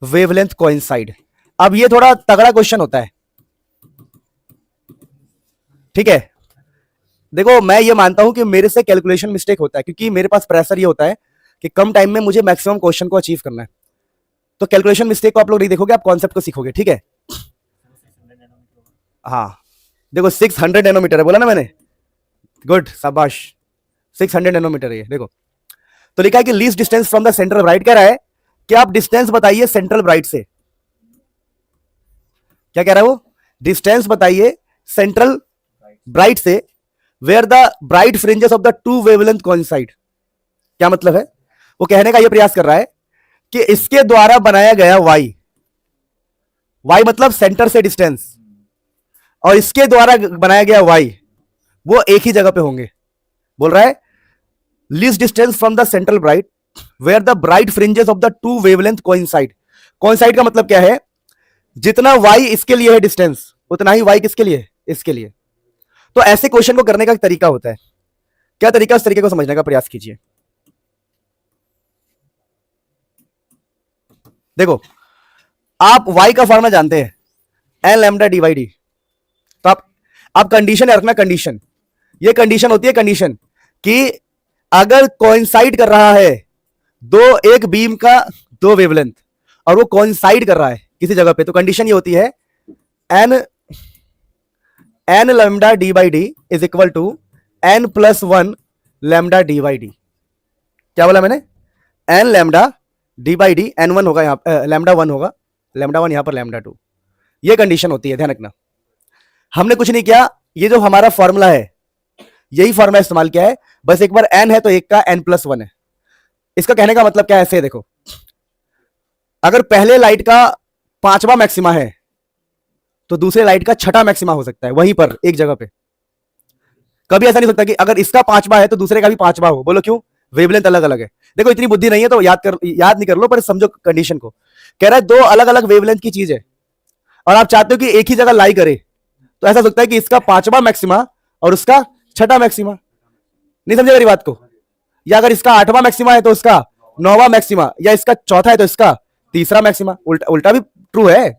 Speaker 1: wavelength coincide. अब ये थोड़ा तगड़ा क्वेश्चन होता है, ठीक है। देखो मैं ये मानता हूं कि मेरे से कैलकुलेशन मिस्टेक होता है, क्योंकि मेरे पास प्रेशर ये होता है कि कम टाइम में मुझे मैक्सिमम क्वेश्चन को अचीव करना है। तो कैलकुलेशन मिस्टेक को आप लोग नहीं देखोगे, आप कॉन्सेप्ट को सीखोगे, ठीक है। हाँ देखो 600 नैनोमीटर है, बोला ना मैंने, गुड, शाबाश, 600 नैनोमीटर है ये, देखो। तो लिखा है कि least distance from the central bright. कह रहा है कि आप डिस्टेंस बताइए सेंट्रल ब्राइट से। क्या कह रहा है वो? डिस्टेंस बताइए सेंट्रल ब्राइट से where the bright fringes of the two wavelength coincide. क्या मतलब है? वो कहने का यह प्रयास कर रहा है कि इसके द्वारा बनाया गया y मतलब सेंटर से डिस्टेंस, और इसके द्वारा बनाया गया y वो एक ही जगह पे होंगे। बोल रहा है least distance from the central bright where the bright fringes of the two wavelength coincide. Coincide का मतलब क्या है? जितना y इसके लिए है डिस्टेंस, उतना ही y किसके लिए? इसके लिए। तो ऐसे क्वेश्चन को करने का एक तरीका होता है। क्या तरीका? उस तरीके को समझने का प्रयास कीजिए। देखो आप y का फॉर्मूला जानते हैं, N lambda D by D. तो आप कंडीशन रखना, कंडीशन, ये कंडीशन होती है, कंडीशन कि अगर कोइंसाइड कर रहा है एक बीम का दो वेवलेंथ और वो कोइंसाइड कर रहा है किसी जगह पे, तो कंडीशन ये होती है N lambda D by D is equal to N plus 1 lambda D by D. क्या बोला मैंने? N lambda D by D, N 1 होगा यहां, लैम्डा 1 होगा, लैम्डा 1 यहां पर लैम्डा 2। ये कंडीशन होती है, ध्यान रखना। हमने कुछ नहीं किया, ये जो हमारा फॉर्मूला है यही फॉर्मूला इस्तेमाल किया है, बस एक बार एन है तो एक का एन प्लस 1 है। इसका कहने का मतलब क्या है? ऐसे देखो, अगर पहले लाइट का 5वां मैक्सिमा है तो दूसरे लाइट का 6वां मैक्सिमा हो सकता है, वहीं पर एक जगह पे। कभी ऐसा नहीं हो सकता कि अगर इसका 5वां है तो दूसरे का भी 5वां हो। बोलो क्यों? वेवलेंथ अलग अलग है। देखो इतनी बुद्धि नहीं है तो याद नहीं कर लो, पर समझो कंडीशन को। कह रहा है दो अलग अलग वेवलेंथ की चीज है और आप चाहते हो कि एक ही जगह लाई करे, तो ऐसा हो सकता है कि इसका 5वां मैक्सिमा और उसका 6वां मैक्सिमा। नहीं समझे मेरी बात को? या अगर इसका 8वां मैक्सिमा है तो उसका 9वां मैक्सिमा, या इसका 4था है तो इसका 3रा मैक्सिमा। उल्टा भी ट्रू है,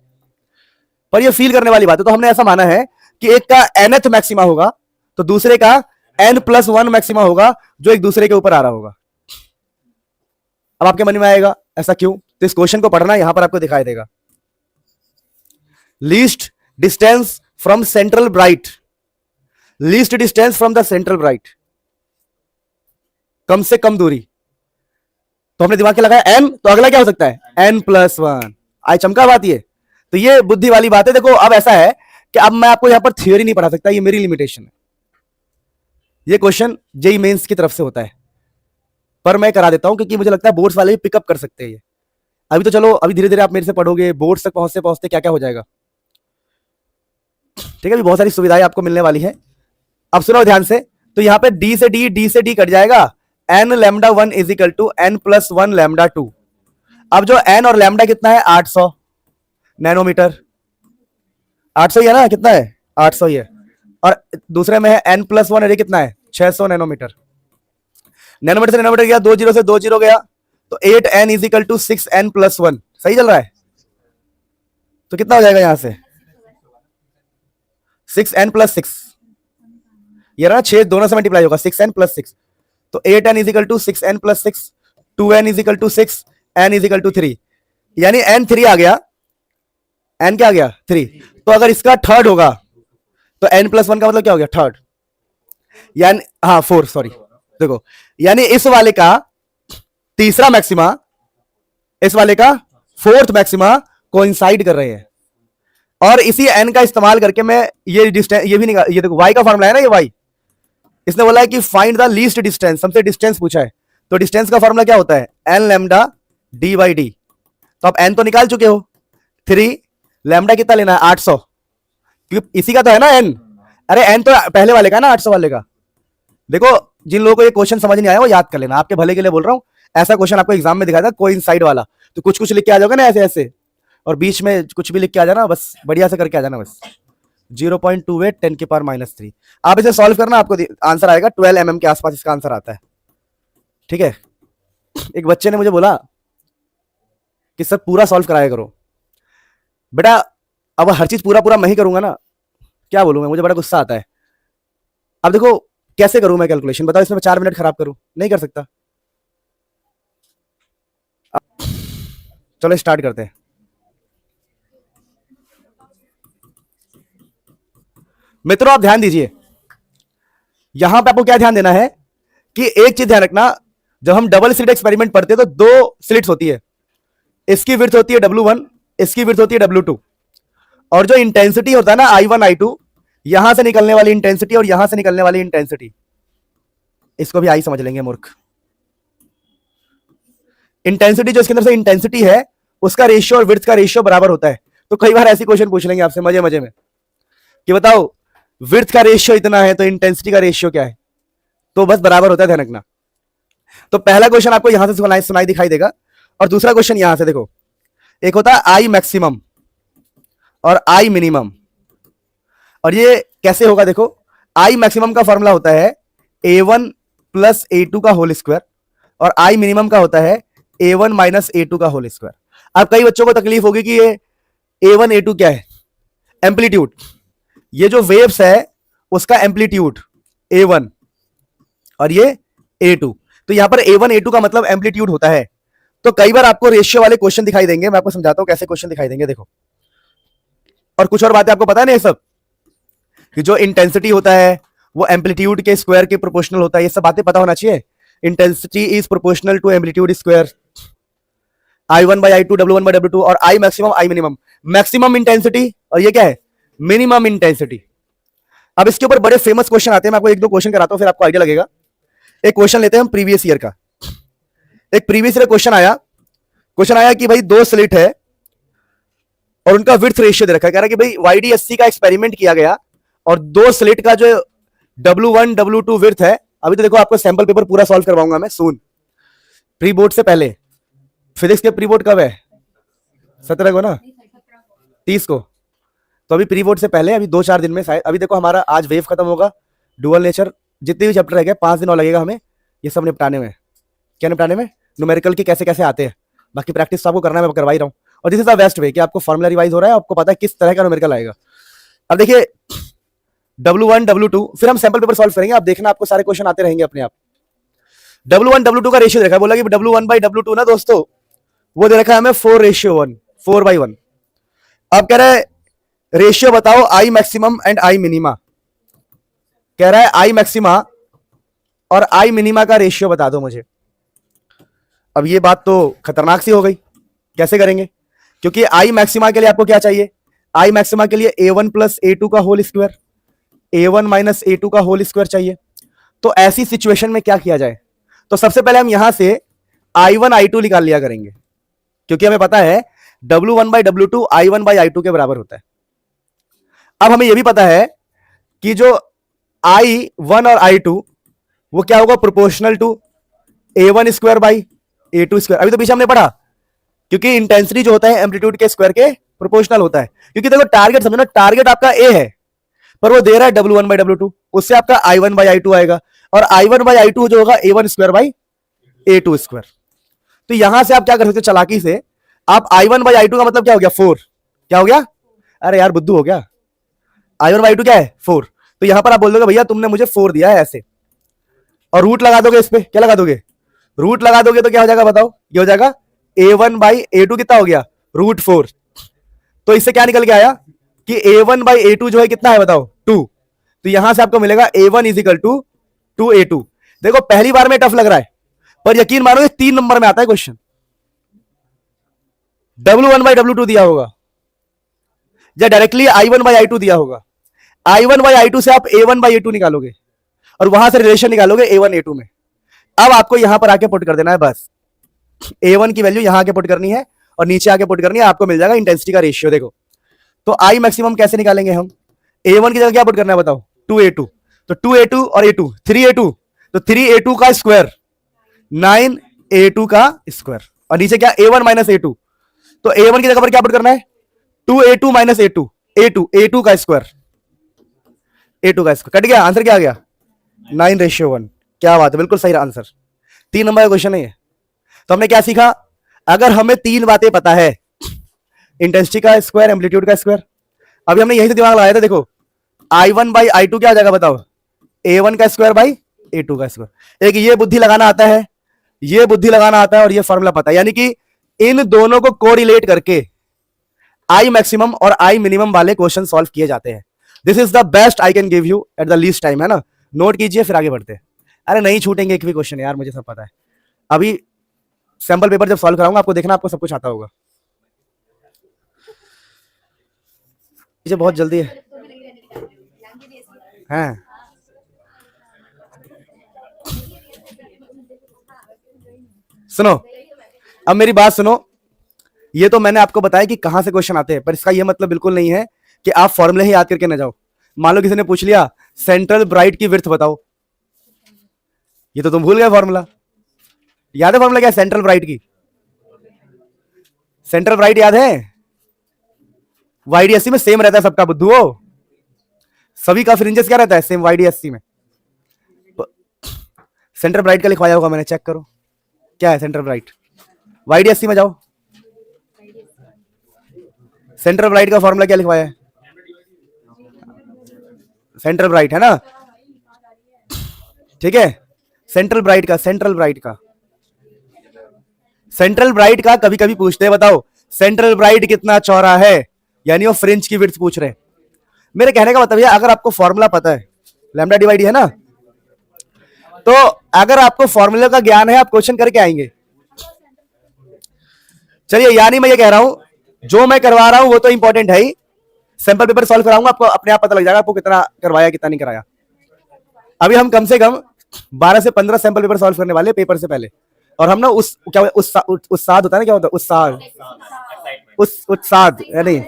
Speaker 1: पर ये फील करने वाली बात है। तो हमने ऐसा माना है कि एक का nth मैक्सिमा होगा तो दूसरे का n प्लस 1 मैक्सिमा होगा, जो एक दूसरे के ऊपर आ रहा होगा। अब आपके मन में आएगा ऐसा क्यों? तो इस क्वेश्चन को पढ़ना, यहां पर आपको दिखाई देगा। Least distance from central bright, least distance from the central bright, कम से कम दूरी। तो हमने दिमाग में लगाया n, तो अगला क्या हो सकता है? n plus 1। आई चमका बात ये। तो ये बुद्धि वाली बात है। देखो अब ऐसा है कि अब मैं आपको यहां पर थ्योरी नहीं पढ़ा सकता, ये मेरी लिमिटेशन है। ये क्वेश्चन जेई मेंस की तरफ से होता है, पर मैं करा देता हूं क्योंकि मुझे लगता है बोर्ड्स वाले भी पिकअप कर सकते हैं ये। अभी तो चलो, अभी धीरे धीरे आप मेरे से पढ़ोगे, बोर्ड्स तक पहुंचते पहुंचते क्या क्या हो जाएगा। ठीक है, अभी बहुत सारी सुविधाएं आपको मिलने वाली है। अब सुनो ध्यान से। तो यहां पे डी से डी कट जाएगा, N lambda 1 is equal to N plus 1 lambda 2। अब जो एन और लैम्डा कितना है? 800 नैनोमीटर। 800 ही है ना? कितना है? 800 ही है। और दूसरे में है एन प्लस 1, कितना है? 600 नैनोमीटर। नैनोमीटर से नैनोमीटर गया, 2 जीरो से 2 जीरो गया, तो 8n is equal to 6n+1, सही चल रहा है? तो कितना हो जाएगा यहां से 6n+6, ये रहा 6 दोनों से मल्टीप्लाई होगा 6n+6, तो 8n is equal to 6n+6, 2n is equal to 6, n is equal to 3, यानी n 3 आ गया, n क्या आ गया 3। तो अगर इसका थर्ड होगा तो n+1 का मतलब क्या हो गया थर्ड, यानी हाँ 4 सॉरी, देखो यानी इस वाले का तीसरा मैक्सिमा इस वाले का फोर्थ मैक्सिमा कोइंसाइड कर रहे हैं। और इसी n का इस्तेमाल करके मैं ये डिस्टेंस, ये भी निकाल, ये देखो y का फॉर्मूला है ना, ये y, इसने बोला है कि फाइंड द लीस्ट डिस्टेंस, हमसे डिस्टेंस पूछा है, तो डिस्टेंस का फॉर्मूला क्या होता है n लैम्डा d/d। तो आप n तो निकाल चुके हो 3, लैम्डा कितना लेना है 800, क्योंकि इसी का तो है ना n, अरे n तो पहले वाले का ना 800 वाले का। देखो जिन लोगों को ये क्वेश्चन समझ नहीं आया वो याद कर लेना, आपके भले के लिए बोल रहा हूं, ऐसा क्वेश्चन आपको एग्जाम में दिखाया था कोइंसाइड वाला, तो कुछ कुछ लिख के आ जाओगे ना ऐसे ऐसे, और बीच में कुछ भी लिख के आ जाना, बस बढ़िया से करके आ जाना बस। 0.28 10⁻³ आप इसे सॉल्व करना, आपको आंसर आएगा 12 mm के आसपास इसका आंसर आता है, ठीक है। एक बच्चे ने मुझे बोला कि सर पूरा सॉल्व कराया करो, बेटा अब हर चीज पूरा पूरा मैं ही करूंगा ना, क्या बोलूं मैं, मुझे बड़ा गुस्सा आता है। अब देखो कैसे करूं मैं कैलकुलेशन, बताओ इसमें 4 मिनट खराब करूं, नहीं कर सकता। चलो स्टार्ट करते हैं। मित्रों आप ध्यान दीजिए, यहां पे आपको क्या ध्यान देना है कि एक चीज ध्यान रखना, जब हम डबल स्लिट एक्सपेरिमेंट पढ़ते हैं तो 2 स्लिट्स होती है, इसकी विड्थ होती है W1, इसकी विड्थ होती है W2, और जो इंटेंसिटी होता है ना I1 I2, यहां से निकलने वाली इंटेंसिटी और यहां से निकलने वाली इंटेंसिटी, इसको भी आई समझ लेंगे मूर्ख। इंटेंसिटी जो इसके अंदर से इंटेंसिटी है उसका रेशियो और विड्थ का रेशियो बराबर होता है। तो कई बार ऐसी क्वेश्चन पूछ लेंगे आपसे मजे मजे में कि बताओ विड्थ का रेशियो इतना है तो इंटेंसिटी का रेशियो क्या है, तो बस बराबर होता है, ध्यान रखना। तो पहला क्वेश्चन आपको यहां से सुनाई दिखाई देगा, और दूसरा क्वेश्चन यहां से देखो, एक होता है आई मैक्सिमम और आई मिनिमम, और ये कैसे होगा देखो, आई मैक्सिमम का फॉर्मूला होता है A1 + A2 का होल स्क्वायर, और आई मिनिमम का होता है A1 - A2 का होल स्क्वायर। अब कई बच्चों को तकलीफ होगी कि ये A1 A2 क्या है, एम्पलीट्यूड, ये जो वेव्स है उसका एम्पलीट्यूड A1 और ये A2, तो यहां पर A1 A2 का मतलब एम्पलीट्यूड होता है। तो कई बार आपको रेशियो वाले क्वेश्चन दिखाई देंगे, मैं आपको समझाता हूं कैसे क्वेश्चन दिखाई देंगे, देखो। और कुछ और बातें आपको पता नहीं, सब कि जो इंटेंसिटी होता है वो एम्पलीट्यूड के स्क्वायर के प्रोपोर्शनल होता है, ये सब बातें पता होना चाहिए। Intensity is proportional to amplitude square, I1/I2 W1/W2, और I maximum I minimum, maximum intensity और ये क्या है मिनिमम इंटेंसिटी। अब इसके ऊपर बड़े फेमस क्वेश्चन आते हैं, मैं आपको 1-2 क्वेश्चन कराता हूं फिर आपको आइडिया लगेगा। एक क्वेश्चन लेते हैं हम प्रीवियस ईयर का। एक प्रीवियस ईयर क्वेश्चन आया कि भाई 2 स्लिट है और उनका विड्थ रेशियो दे रखा है, कह रहा है कि भाई YDSC का एक्सपेरिमेंट किया गया और 2 स्लिट का जो W1 W2 विड्थ है, अभी तो देखो आपको सैंपल पेपर पूरा सॉल्व करवाऊंगा मैं सून, प्री बोर्ड से पहले। फिजिक्स के प्री बोर्ड कब है 17 को ना, 30 को, तो अभी प्री बोर्ड से पहले अभी 2-4 दिन में शायद। अभी देखो हमारा आज वेव खत्म होगा, डुअल नेचर, जितने भी चैप्टर रह गए 5 दिन और लगेगा हमें ये सब निपटाने में। क्या निपटाने में, न्यूमेरिकल के कैसे कैसे आते हैं, बाकी प्रैक्टिस तो आपको करना है, मैं करवा ही रहा हूँ। और this is the best way कि आपको फॉर्मुला रिवाइज हो रहा है, आपको पता है किस तरह का न्यूमेरिकल आएगा। अब देखिए W1 W2, फिर हम सैंपल पेपर सॉल्व करेंगे, आप देखना आपको सारे क्वेश्चन आते रहेंगे अपने आप। W1 W2 का रेशियो देखा, बोला कि W1/W2 ना दोस्तों वो दे रखा है हमें 4:1, 4/1। अब कह रहा है रेशियो बताओ I maximum and I minima, कह रहा है आई मैक्सिमा और आई मिनिमा का रेशियो बता दो मुझे। अब ये बात तो खतरनाक सी हो गई, कैसे करेंगे, क्योंकि आई मैक्सिमा के लिए आपको क्या चाहिए, आई मैक्सिमा के लिए A1 + A2 का होल स्क्वायर, A1 - A2 का होल स्क्वायर चाहिए। तो ऐसी सिचुएशन में क्या किया जाए, तो सबसे पहले हम यहां से I1 I2 निकाल लिया करेंगे, क्योंकि हमें पता है W1/W2 I1/I2 के बराबर होता है। अब हमें यह भी पता है कि जो I1 और I2 वो क्या होगा, proportional to A1 square by A2 square. अभी तो पीछे हमने पढ़ा, क्योंकि इंटेंसिटी जो होता है एम्पलीट्यूड के स्क्वायर के प्रोपोर्शनल होता है। क्योंकि देखो टारगेट समझो ना, टारगेट आपका A है पर वो दे रहा है W1/W2, उससे आपका I1/I2 आएगा, और I1/I2 जो होगा A1 square by A2 square. तो यहां से आप क्या कर सकते हो चालाकी से, आप I1/I2 का मतलब क्या हो गया 4, क्या हो गया, अरे यार बुद्धू हो गया, I1/I2 क्या है 4, तो यहां पर आप बोल दोगे भैया तुमने मुझे 4 दिया है ऐसे, और रूट लगा दोगे इस पे, क्या लगा दोगे, रूट लगा दोगे तो क्या हो जाएगा बताओ, ये हो जाएगा A1/A2 कितना हो गया √4। तो इससे क्या निकल के आया कि A1/A2 जो है कितना है बताओ 2, तो यहां से आपको मिलेगा A1 = 2A2। देखो पहली बार में टफ लग रहा है, पर यकीन मानो ये 3 नंबर में आता है क्वेश्चन। W1/W2 दिया होगा या डायरेक्टली I1/I2 दिया होगा, I1/I2 से आप A1/A2 निकालोगे और वहां से रिलेशन निकालोगे A1/A2 में। अब आपको यहां पर आके पुट कर देना है, बस A1 की वैल्यू यहां आके पुट करनी है और नीचे आके पुट करनी है, आपको मिल जाएगा इंटेंसिटी का रेशियो। देखो तो I मैक्सिमम कैसे निकालेंगे हम, A1 की जगह क्या पुट करना है बताओ 2A2, तो 2A2 और A2 3A2, तो 3A2 का स्क्वायर 9A2 का स्क्वायर, और नीचे क्या A1 - A2, तो A1 की जगह पर क्या पुट करना है 2A2 - A2, A2 का स्क्वायर, A2 का स्क्वायर, कट गया, आंसर क्या आ गया 9:1। क्या बात है, बिल्कुल सही आंसर। 3 नंबर का क्वेश्चन है ये। तो हमने क्या सीखा, अगर हमें 3 बातें पता है, इंटेंसिटी का स्क्वायर, एम्पलीट्यूड का स्क्वायर, अभी हमने यही से दिमाग लगाया था, देखो I1/I2 क्या हो जाएगा बताओ A1 का स्क्वायर बाई A2 का स्क्वायर। एक ये बुद्धि लगाना आता है, ये बुद्धि लगाना आता है, और ये फॉर्मूला पता है, यानी कि इन दोनों को कोरिलेट करके I मैक्सिमम और I मिनिमम वाले क्वेश्चन सॉल्व किए जाते हैं। This is the best I can give you at the least time, है ना, नोट कीजिए फिर आगे बढ़ते हैं। अरे नहीं छूटेंगे एक भी क्वेश्चन यार, मुझे सब पता है। अभी सैंपल पेपर जब सॉल्व कराऊंगा आपको देखना, आपको सब कुछ आता होगा। मुझे बहुत जल्दी है हैं? सुनो, अब मेरी बात सुनो, ये तो मैंने आपको बताया कि कहां से क्वेश्चन आते हैं, पर इसका ये मतलब बिल्कुल नहीं है कि आप फॉर्मूले ही याद करके ना जाओ। मान लो किसी ने पूछ लिया सेंट्रल ब्राइट की विड्थ बताओ, ये तो तुम भूल गए फॉर्मूला। याद है फॉर्मूला क्या है सेंट्रल ब्राइट की, सेंट्रल ब्राइट याद है, YDSC में सेम रहता है सबका बुद्धू, सभी का फ्रिंजेस क्या रहता है सेम YDSC में। सेंट्रल ब्राइट का लिखवाया होगा मैंने, चेक करो क्या है सेंट्रल ब्राइट, YDSC में जाओ, सेंट्रल ब्राइट का फॉर्मूला क्या लिखवाया है, सेंट्रल ब्राइट है ना, ठीक है, सेंट्रल ब्राइट का, सेंट्रल ब्राइट का, सेंट्रल ब्राइट का कभी कभी पूछते हैं बताओ सेंट्रल ब्राइट कितना चौड़ा है, यानी वो फ्रिंज की विड्थ पूछ रहे हैं। मेरे कहने का मतलब है अगर आपको फॉर्मूला पता है, लैम्डा डिवाइड है ना, तो अगर आपको फॉर्मूला का ज्ञान है आप क्वेश्चन करके आएंगे। चलिए, यानी मैं ये कह रहा हूं जो मैं करवा रहा हूं वो तो इंपॉर्टेंट है ही, सैंपल पेपर सॉल्व कराऊंगा आपको अपने आप पता लग जाएगा आपको कितना करवाया कितना नहीं कराया। अभी हम कम से कम 12 से 15 सैंपल पेपर सॉल्व करने वाले पेपर से पहले, और हम ना उस क्या उत्साद होता है ना, क्या होता है उत्साह, उत्साद नहीं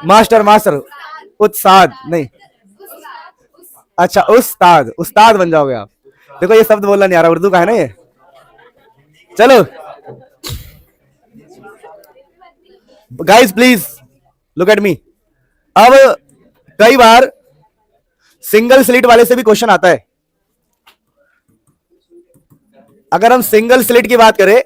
Speaker 1: मास्टर उत्साद नहीं, अच्छा उस्ताद, उस्ताद बन जाओगे आप। देखो ये शब्द बोलना नहीं आ रहा, उर्दू का है ना ये। चलो guys please look at me. अब कई बार सिंगल स्लिट वाले से भी क्वेश्चन आता है। अगर हम सिंगल स्लिट की बात करें,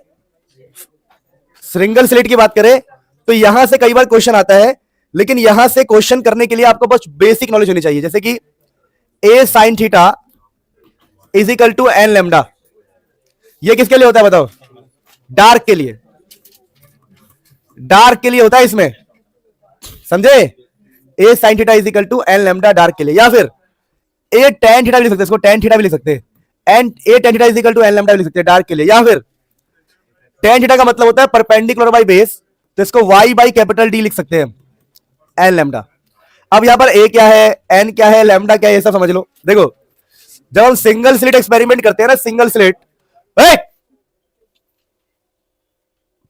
Speaker 1: सिंगल स्लिट की बात करें तो यहां से कई बार क्वेश्चन आता है, लेकिन यहां से क्वेश्चन करने के लिए आपको बस बेसिक नॉलेज होनी चाहिए, जैसे कि A sin theta = n lambda, ये किसके लिए होता है बताओ, डार्क के लिए, डार्क के लिए होता है इसमें, समझे, A sin theta = n lambda dark के लिए, या फिर A tan थीटा भी लिख सकते हैं, इसको tan थीटा भी लिख सकते हैं, and A tan theta = n lambda भी लिख सकते हैं डार्क के लिए, या फिर tan थीटा का मतलब होता है परपेंडिकुलर बाई बेस, तो इसको y/D लिख सकते हैं n लैम्डा। अब यहां पर A क्या है, n क्या है, लैम्डा क्या है, ये सब समझ लो। देखो जब हम सिंगल स्लिट एक्सपेरिमेंट करते हैं ना, सिंगल स्लिट,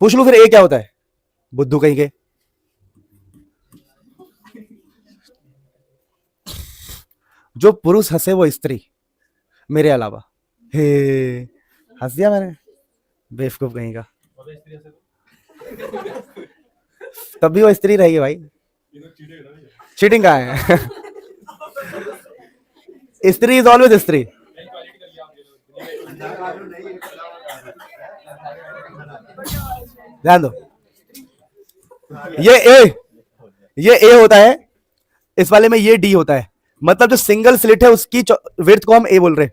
Speaker 1: पूछ लो फिर A क्या होता है, बुद्धू कहीं के। जो पुरुष हंसे वो स्त्री, मेरे अलावा। हे हंस दिया मैंने, बेवकूफ कहीं का, तब भी वो स्त्री रहेगी भाई, चीटिंग कहाँ है स्त्री इज ऑलवेज स्त्री। ध्यान दो, ये ए होता है, इस वाले में ये डी होता है, मतलब जो सिंगल स्लिट है उसकी विड्थ को हम ए बोल रहे हैं।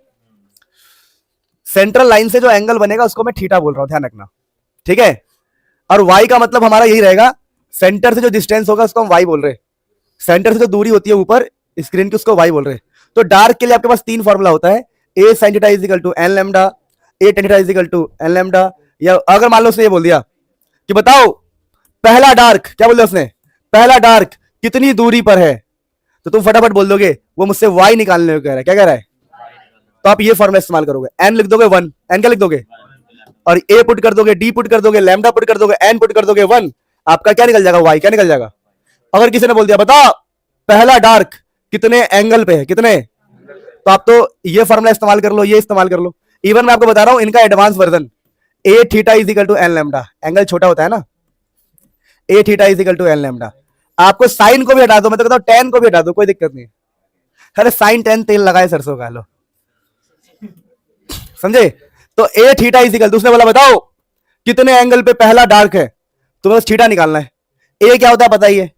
Speaker 1: सेंट्रल लाइन से जो एंगल बनेगा उसको मैं थीटा बोल रहा हूं, ध्यान रखना, ठीक है। और वाई का मतलब हमारा यही रहेगा, सेंटर से जो डिस्टेंस होगा उसको हम वाई बोल रहे हैं, सेंटर से जो दूरी होती है ऊपर स्क्रीन की उसको वाई बोल रहे हैं। तो डार्क के लिए आपके पास 3 फॉर्मूला होता है, a sine theta is equal to n lambda, a tan theta is equal to n lambda, या अगर मान लो उसने ये बोल दिया कि बताओ पहला डार्क, क्या बोल दिया उसने, पहला डार्क कितनी दूरी पर है, तो तुम फटाफट बोल दोगे वो मुझसे वाई निकालने को कह रहा है, क्या कह रहा है, तो आप ये फॉर्मूला इस्तेमाल करोगे, एन लिख दोगे 1, एन क्या लिख दोगे, और ए पुट कर दोगे, डी पुट कर दोगे, लैम्डा पुट कर दोगे, एन पुट कर दोगे 1, आपका क्या निकल जाएगा, वाई क्या निकल जाएगा। अगर किसी ने बोल दिया बता पहला डार्क कितने एंगल पे है, कितने, तो आप तो ये फॉर्मूला इस्तेमाल कर लो, ये इस्तेमाल कर लो। इवन मैं आपको बता रहा हूं इनका advance version, a theta is equal to n lambda, angle छोटा होता है ना, a theta is equal to n lambda. आपको साइन को भी हटा दो, मैं तो कहता हूं टेन को भी हटा दो, कोई दिक्कत नहीं। अरे साइन टेन तेल लगाए सरसों का, लो समझे। तो ए थीटा इज इक्वल, उसने बोला बताओ कितने एंगल पे पहला डार्क है, तुम्हें बस थीटा निकालना है। ए क्या होता है बताइए,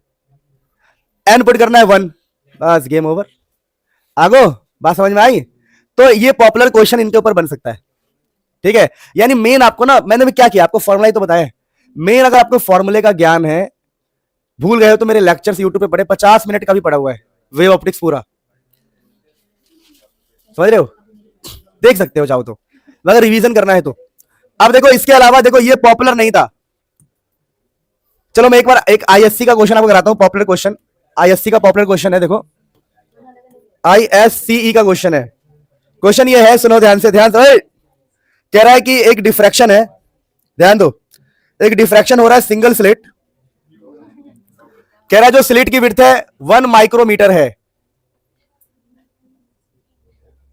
Speaker 1: एन पुट करना है 1, बस गेम ओवर। आगो बात समझ में आई। तो ये पॉपुलर क्वेश्चन इनके ऊपर बन सकता है, ठीक है। यानी मेन आपको ना, मैंने भी क्या किया आपको फॉर्मूला ही तो बताया, मेन अगर आपको फॉर्मूले का ज्ञान है, भूल गए हो तो मेरे लेक्चर्स यूट्यूब पे पढ़े, 50 मिनट का भी पढ़ा हुआ है, वेव ऑप्टिक्स पूरा, समझ रहे हो, देख सकते हो चाहो तो, अगर रिवीजन करना है तो। अब देखो इसके अलावा देखो ये पॉपुलर नहीं था, चलो मैं एक बार एक आईएससी का क्वेश्चन आपको कराता हूं, पॉपुलर क्वेश्चन, आईएससी का पॉपुलर क्वेश्चन है, देखो आईएससीई का क्वेश्चन है। क्वेश्चन ये है, सुनो ध्यान से, ध्यान से, कह रहा है कि एक डिफ्रैक्शन है, ध्यान दो, एक डिफ्रैक्शन हो रहा है सिंगल स्लिट, कह रहा है जो स्लिट की विड्थ है 1 माइक्रोमीटर है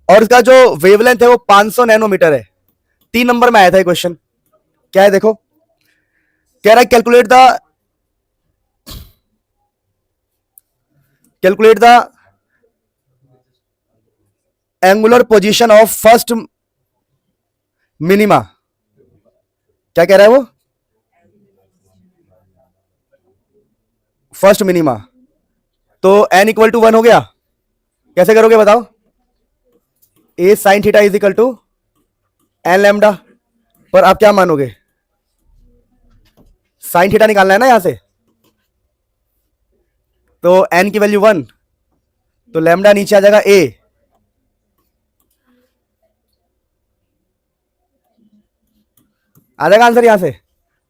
Speaker 1: और इसका जो वेवलेंथ है वो 500 नैनोमीटर है। 3 नंबर में आया था ये क्वेश्चन, क्या है देखो, कह रहा है calculate the angular position of first minima, क्या कह रहा है वो, फर्स्ट मिनिमा। तो n इक्वल टू 1 हो गया, कैसे करोगे बताओ, a sine theta is equal to n lambda, पर आप क्या मानोगे, साइन थीटा निकालना है ना यहां से, तो n की वैल्यू 1, तो लैम्डा नीचे आ जाएगा a, आ जाएगा आंसर, यहां से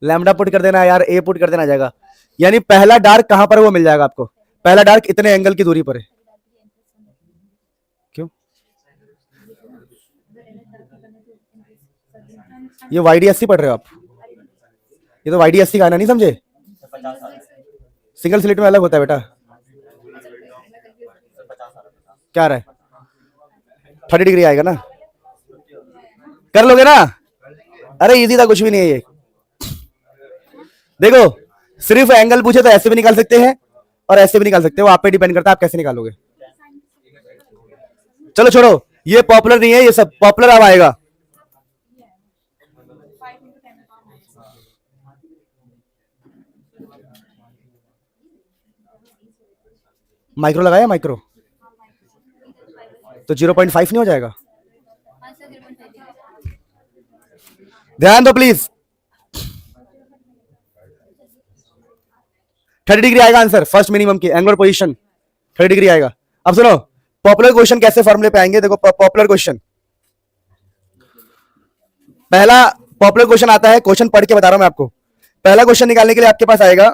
Speaker 1: लैम्डा पुट कर देना है यार, a पुट कर देना जाएगा। यानी पहला डार्क कहां पर है वो मिल जाएगा आपको, पहला डार्क इतने एंगल की दूरी पर है, क्यों, ये वाईडीएससी पढ़ रहे हो आप, ये तो वाईडीएससी का है ना, नहीं समझे, सिंगल स्लिट में अलग होता है बेटा, क्या रहा है 30 डिग्री आएगा ना, कर लोगे ना, अरे इजी था, कुछ भी नहीं है ये। देखो सिर्फ एंगल पूछे तो ऐसे भी निकाल सकते हैं और ऐसे भी निकाल सकते हो, आप पे डिपेंड करता है आप कैसे निकालोगे। चलो छोड़ो, ये पॉपुलर नहीं है, ये सब पॉपुलर अब आएगा। माइक्रो लगाया, माइक्रो तो 0.5 नहीं हो जाएगा, ध्यान दो प्लीज, 30 डिग्री आएगा आंसर, फर्स्ट मिनिमम की एंगुलर पोजीशन 30 डिग्री आएगा। अब सुनो पॉपुलर क्वेश्चन कैसे फॉर्मूले पे आएंगे, देखो पॉपुलर क्वेश्चन, पहला पॉपुलर क्वेश्चन आता है, क्वेश्चन पढ़ के बता रहा हूं मैं आपको। पहला क्वेश्चन निकालने के लिए आपके पास आएगा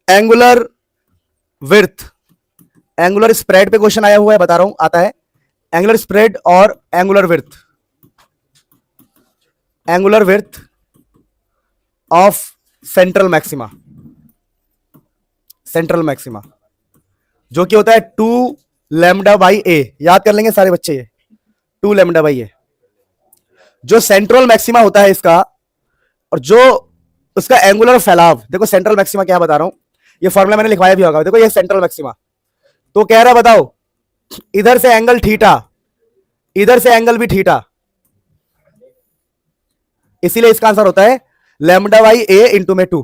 Speaker 1: एंगुलर विड्थ, एंगुलर स्प्रेड पे क्वेश्चन आया हुआ है, बता रहा हूं, आता है एंगुलर स्प्रेड और angular width, angular width of central maxima, central maxima जो कि होता है 2 लैम्डा बाई ए, याद कर लेंगे सारे बच्चे ये 2 लैम्डा बाई ए, जो सेंट्रल मैक्सिमा होता है इसका, और जो उसका एंगुलर फैलाव, देखो सेंट्रल मैक्सिमा क्या बता रहा हूं, ये फॉर्मूला मैंने लिखवाया भी होगा, देखो ये सेंट्रल मैक्सिमा, तो कह रहा बताओ इधर से एंगल थीटा, इधर से एंगल भी थीटा, इसीलिए इसका आंसर होता है लैम्डा बाई ए इंटू में 2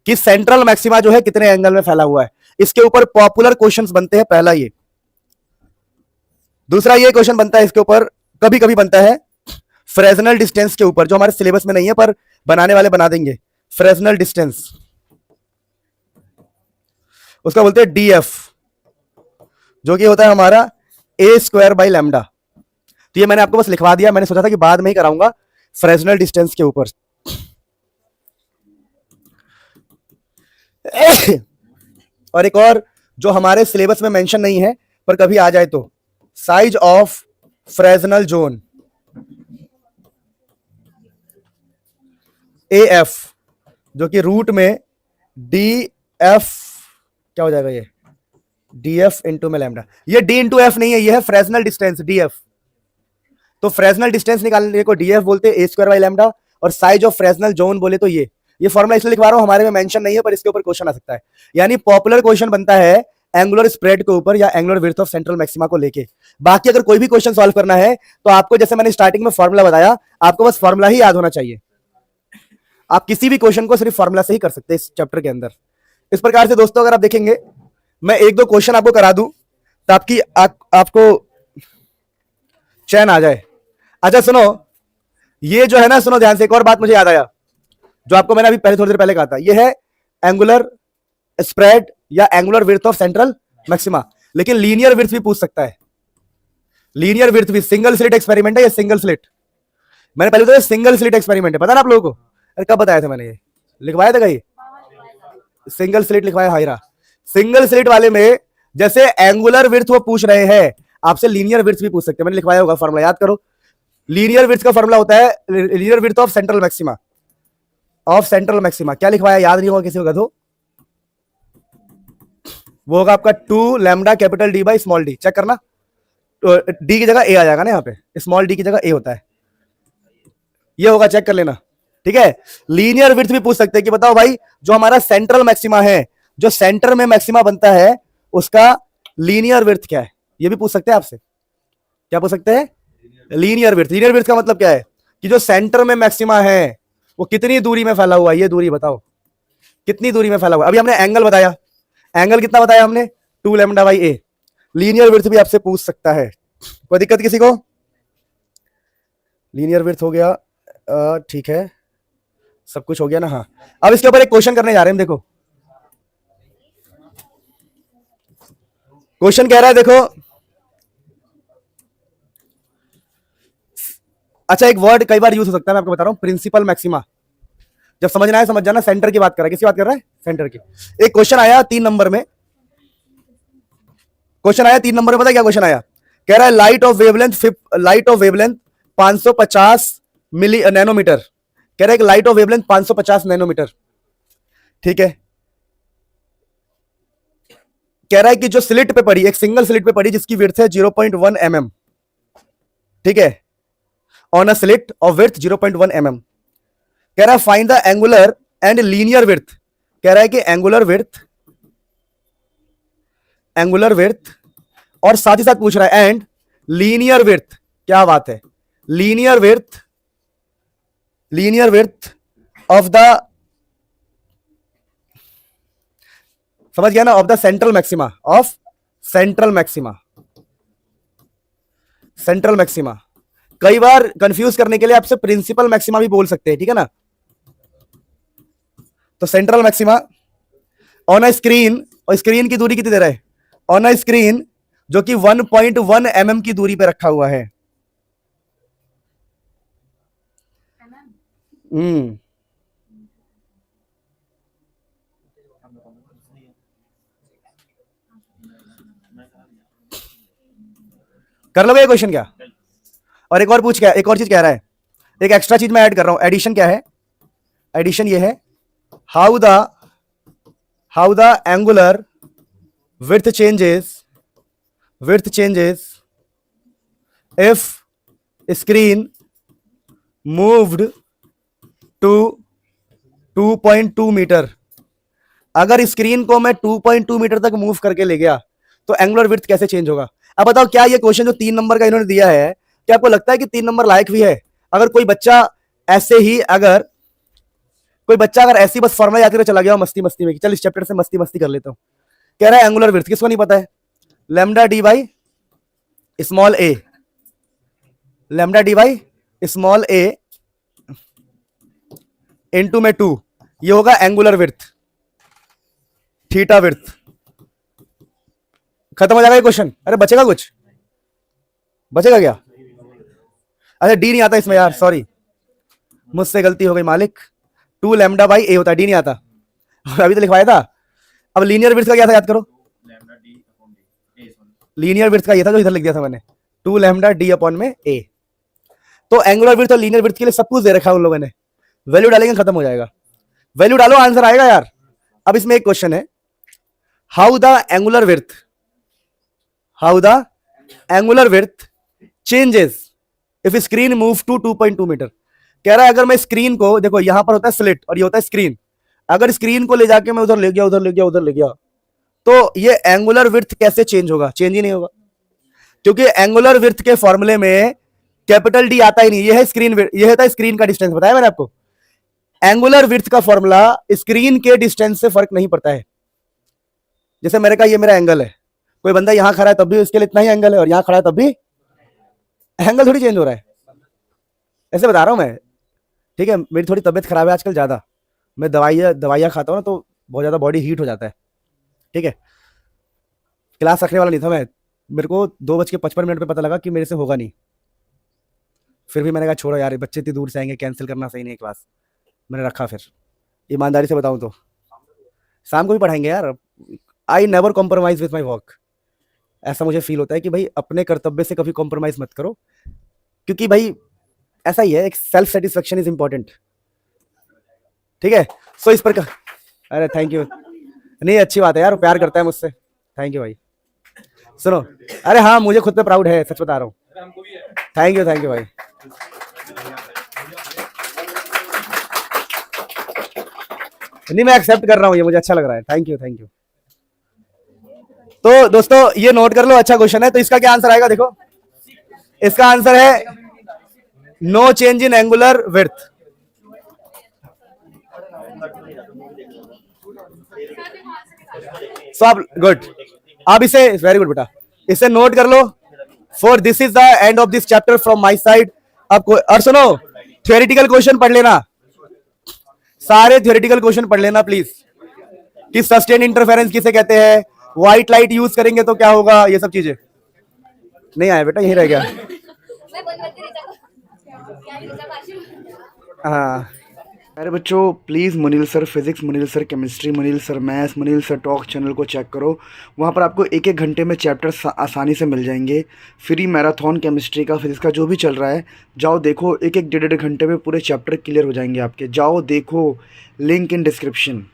Speaker 1: कि सेंट्रल मैक्सिमा जो है कितने एंगल में फैला हुआ है। इसके ऊपर पॉपुलर क्वेश्चंस बनते हैं, पहला ये। दूसरा ये क्वेश्चन बनता है इसके ऊपर, कभी कभी बनता है फ्रेजनल डिस्टेंस के ऊपर, जो हमारे सिलेबस में नहीं है पर बनाने वाले बना देंगे। फ्रेजनल डिस्टेंस उसका बोलते हैं डीएफ, जो कि होता है हमारा ए स्क्वायर बाई लैम्डा। तो ये मैंने आपको बस लिखवा दिया, मैंने सोचा था कि बाद में ही कराऊंगा फ्रेजनल डिस्टेंस के ऊपर। और एक और जो हमारे सिलेबस में मेंशन नहीं है पर कभी आ जाए तो, size of fresnel zone AF, जो कि रूट में डी एफ क्या हो जाएगा, ये डी एफ इंटू में लैम्डा। ये डी इंटू एफ नहीं है, ये है फ्रेजनल डिस्टेंस डी एफ। तो फ्रेजनल डिस्टेंस निकालने को डी एफ बोलते हैं, ए स्क्वायर बाई लैम्डा, और साइज ऑफ फ्रेजनल जोन बोले तो ये फॉर्मुला इसलिए लिखवा रहा हूं, हमारे में मेंशन नहीं है पर इसके ऊपर क्वेश्चन आ सकता है। यानी पॉपुलर क्वेश्चन बनता है एंगुलर स्प्रेड के ऊपर या angular width of central maxima को लेके। बाकी अगर कोई भी क्वेश्चन सॉल्व करना है तो आपको, जैसे मैंने स्टार्टिंग में फॉर्मुला बताया, आपको बस फॉर्मुला ही याद होना चाहिए। आप किसी भी क्वेश्चन को सिर्फ फॉर्मुला से ही कर सकते हैं इस चैप्टर के अंदर। इस प्रकार से दोस्तों अगर आप देखेंगे, मैं एक दो क्वेश्चन आपको करा दूं तो आपको चैन आ जाए। अच्छा सुनो, ये जो है ना, सुनो ध्यान से, एक और बात मुझे याद आया जो आपको मैंने अभी पहले थोड़ी देर पहले कहा था। ये है एंगुलर स्प्रेड या angular width of central maxima, लेकिन लीनियर विड्थ भी पूछ सकता है। लीनियर विड्थ भी सिंगल स्लिट एक्सपेरिमेंट है, ये सिंगल स्लिट मैंने पहले बताया, सिंगल स्लिट एक्सपेरिमेंट है, पता ना आप लोगों को? अरे कब बताया था मैंने, ये लिखवाया था कहीं? सिंगल स्लिट लिखवाया, हायरा। सिंगल स्लिट वाले में जैसे एंगुलर विड्थ वो पूछ रहे हैं, आपसे लीनियर विड्थ भी पूछ सकते हैं। मैंने लिखवाया होगा फॉर्मुला, याद करो। लीनियर विड्थ का फॉर्मुला होता है linear width of central maxima, of central maxima. क्या लिखवाया, याद नहीं होगा किसी को? गधो, वो होगा आपका 2 lambda capital D by small D. Check करना, डी की जगह ए आ जाएगा ना, यहाँ पे स्मॉल डी की जगह ए होता है, ये होगा, चेक कर लेना, ठीक है। लीनियर विड्थ भी पूछ सकते हैं कि बताओ भाई, जो हमारा सेंट्रल मैक्सिमा है, जो सेंटर में मैक्सिमा बनता है, उसका लीनियर विड्थ क्या है, ये भी पूछ सकते हैं आपसे। क्या पूछ सकते हैं? Linear width. लीनियर विड्थ का मतलब क्या है कि जो सेंटर में मैक्सिमा है वो कितनी दूरी में फैला हुआ है, ये दूरी बताओ कितनी दूरी में फैला हुआ है। अभी हमने एंगल बताया, एंगल कितना बताया हमने, 2 lambda by A. Linear width भी आपसे पूछ सकता है, कोई दिक्कत किसी को? लीनियर विड्थ हो गया, ठीक है, सब कुछ हो गया ना? हाँ, अब इसके ऊपर एक क्वेश्चन करने जा रहे हैं। देखो क्वेश्चन कह रहा है, देखो, अच्छा एक वर्ड कई बार यूज हो सकता है, मैं आपको बता रहा हूं, प्रिंसिपल मैक्सिमा। जब समझना है समझ जाना। सेंटर की बात कर रहा है, किसकी बात कर रहा है? सेंटर की। एक क्वेश्चन आया 3 नंबर में, क्वेश्चन आया 3 नंबर में, पता क्या क्वेश्चन आया? कह रहा है light of wavelength 550 milli nanometer. कह रहा है कि लाइट ऑफ वेवलेंथ 550 नैनोमीटर, ठीक है। कह रहा है कि जो स्लिट पे पड़ी, एक सिंगल स्लिट पे पड़ी जिसकी विड्थ है 0.1 mm, ठीक है, on a slit of width 0.1 mm। कह रहा है find the angular and linear width. कह रहा है कि एंगुलर विड्थ और साथ ही साथ पूछ रहा है एंड लीनियर विड्थ। क्या बात है, लीनियर विड्थ ऑफ द, समझ गया ना, of the central maxima, of central maxima. कई बार कंफ्यूज करने के लिए आपसे प्रिंसिपल मैक्सिमा भी बोल सकते हैं, ठीक है ना। तो central maxima on a screen, और स्क्रीन की दूरी कितनी दे रहा है? ऑन अ स्क्रीन जो कि 1.1 mm की दूरी पे रखा हुआ है। कर लोगे ये क्वेश्चन क्या? और एक और चीज कह रहा है, एक एक्स्ट्रा चीज मैं ऐड कर रहा हूं। एडिशन क्या है? एडिशन ये है, how the angular width changes if screen moved to 2.2 meter. अगर स्क्रीन को मैं 2.2 मीटर तक मूव करके ले गया तो एंगुलर विड्थ कैसे चेंज होगा? अब बताओ, क्या ये क्वेश्चन जो 3 नंबर का इन्होंने दिया है, क्या आपको लगता है कि 3 नंबर लायक भी है? अगर कोई बच्चा ऐसे ही अगर कोई बच्चा अगर ऐसी बस फॉर्मूला याद करके चला गया हो मस्ती मस्ती में कि चल इस चैप्टर से मस्ती मस्ती कर लेता हूं, कह रहा है एंगुलर विड्थ, किसको नहीं पता है? Lambda D by small A, lambda D by small A into में 2, ये होगा एंगुलर विड्थ, थीटा विड्थ। खत्म हो जाएगा ये क्वेश्चन। अरे बचेगा कुछ? बचेगा क्या? अच्छा डी नहीं आता इसमें यार, सॉरी, मुझसे गलती हो गई मालिक। 2 लैम्डा बाई ए होता है, डी नहीं आता, अभी तो लिखवाया था। अब लीनियर विड्थ का क्या था याद करो, लीनियर विड्थ का ये था जो इधर लिख दिया था मैंने, 2 लैम्डा डी अपॉन में ए। तो एंगुलर विड्थ और लीनियर विड्थ के लिए सब कुछ दे रखा है उन लोगों ने, वैल्यू डालेंगे खत्म हो जाएगा। वैल्यू डालो आंसर आएगा यार। अब इसमें एक क्वेश्चन है, how the angular width changes if screen move to 2.2 meter. कह रहा है अगर मैं स्क्रीन को, देखो यहां पर होता है स्लिट और ये होता है स्क्रीन, अगर स्क्रीन को ले जाके मैं उधर ले गया, तो ये एंगुलर विड्थ कैसे चेंज होगा? चेंज ही नहीं होगा, क्योंकि एंगुलर विड्थ के फॉर्मूले में कैपिटल डी आता ही नहीं। ये है स्क्रीन, ये होता है स्क्रीन का डिस्टेंस, बताया मैंने आपको। एंगुलर विड्थ का फॉर्मूला स्क्रीन के डिस्टेंस से फर्क नहीं पड़ता है। जैसे मैंने कहा ये मेरा एंगल है, कोई बंदा यहां खड़ा है तब भी उसके लिए इतना ही एंगल है, और यहां खड़ा है तब भी एंगल थोड़ी चेंज हो रहा है। ऐसे बता रहा हूं मैं, ठीक है। मेरी थोड़ी तबीयत खराब है आजकल ज्यादा, मैं दवाइयां खाता हूं ना, तो बहुत ज्यादा बॉडी हीट हो जाता है, ठीक है। क्लास रखने वाला नहीं था मैं, मेरे को 2:55 पे पता लगा कि मेरे से होगा नहीं, फिर भी मैंने कहा छोड़ो यार, बच्चे इतनी दूर से आएंगे, कैंसिल करना सही नहीं है क्लास, मैंने रखा। फिर ईमानदारी से बताऊं तो शाम को भी पढ़ाएंगे यार। I never compromise with my work. ऐसा मुझे फील होता है कि भाई अपने कर्तव्य से कभी कॉम्प्रोमाइज मत करो, क्योंकि भाई ऐसा ही है, एक सेल्फ सेटिस्फेक्शन इज इंपॉर्टेंट, ठीक है। सो इस पर अरे थैंक यू, नहीं अच्छी बात है यार, प्यार करता है मुझसे, थैंक यू भाई। सुनो, अरे हाँ मुझे खुद पे प्राउड है, सच बता रहा हूँ। थैंक यू भाई। नहीं मैं एक्सेप्ट कर रहा हूँ, ये मुझे अच्छा लग रहा है, थैंक यू। तो दोस्तों ये नोट कर लो, अच्छा क्वेश्चन है। तो इसका क्या आंसर आएगा, देखो इसका आंसर है no change in angular width. So आप गुड, आप इसे, वेरी गुड बेटा, इसे नोट कर लो। For this is the end of this chapter from my side. आपको और सुनो, थ्योरेटिकल क्वेश्चन पढ़ लेना, सारे थ्योरेटिकल क्वेश्चन पढ़ लेना प्लीज, कि सस्टेन इंटरफेरेंस किसे कहते हैं, व्हाइट लाइट यूज करेंगे तो क्या होगा, ये सब चीजें। नहीं आया बेटा, यहीं रह गया। हाँ
Speaker 2: अरे बच्चों please Munil sir physics, Munil sir chemistry, Munil sir maths, Munil sir talk channel को चेक करो। वहाँ पर आपको एक घंटे में चैप्टर आसानी से मिल जाएंगे। फ्री मैराथन केमिस्ट्री का, फिजिक्स का जो भी चल रहा है, जाओ देखो, एक डेढ़ घंटे में पूरे चैप्टर क्लियर हो जाएंगे आपके। जाओ देखो, लिंक इन डिस्क्रिप्शन।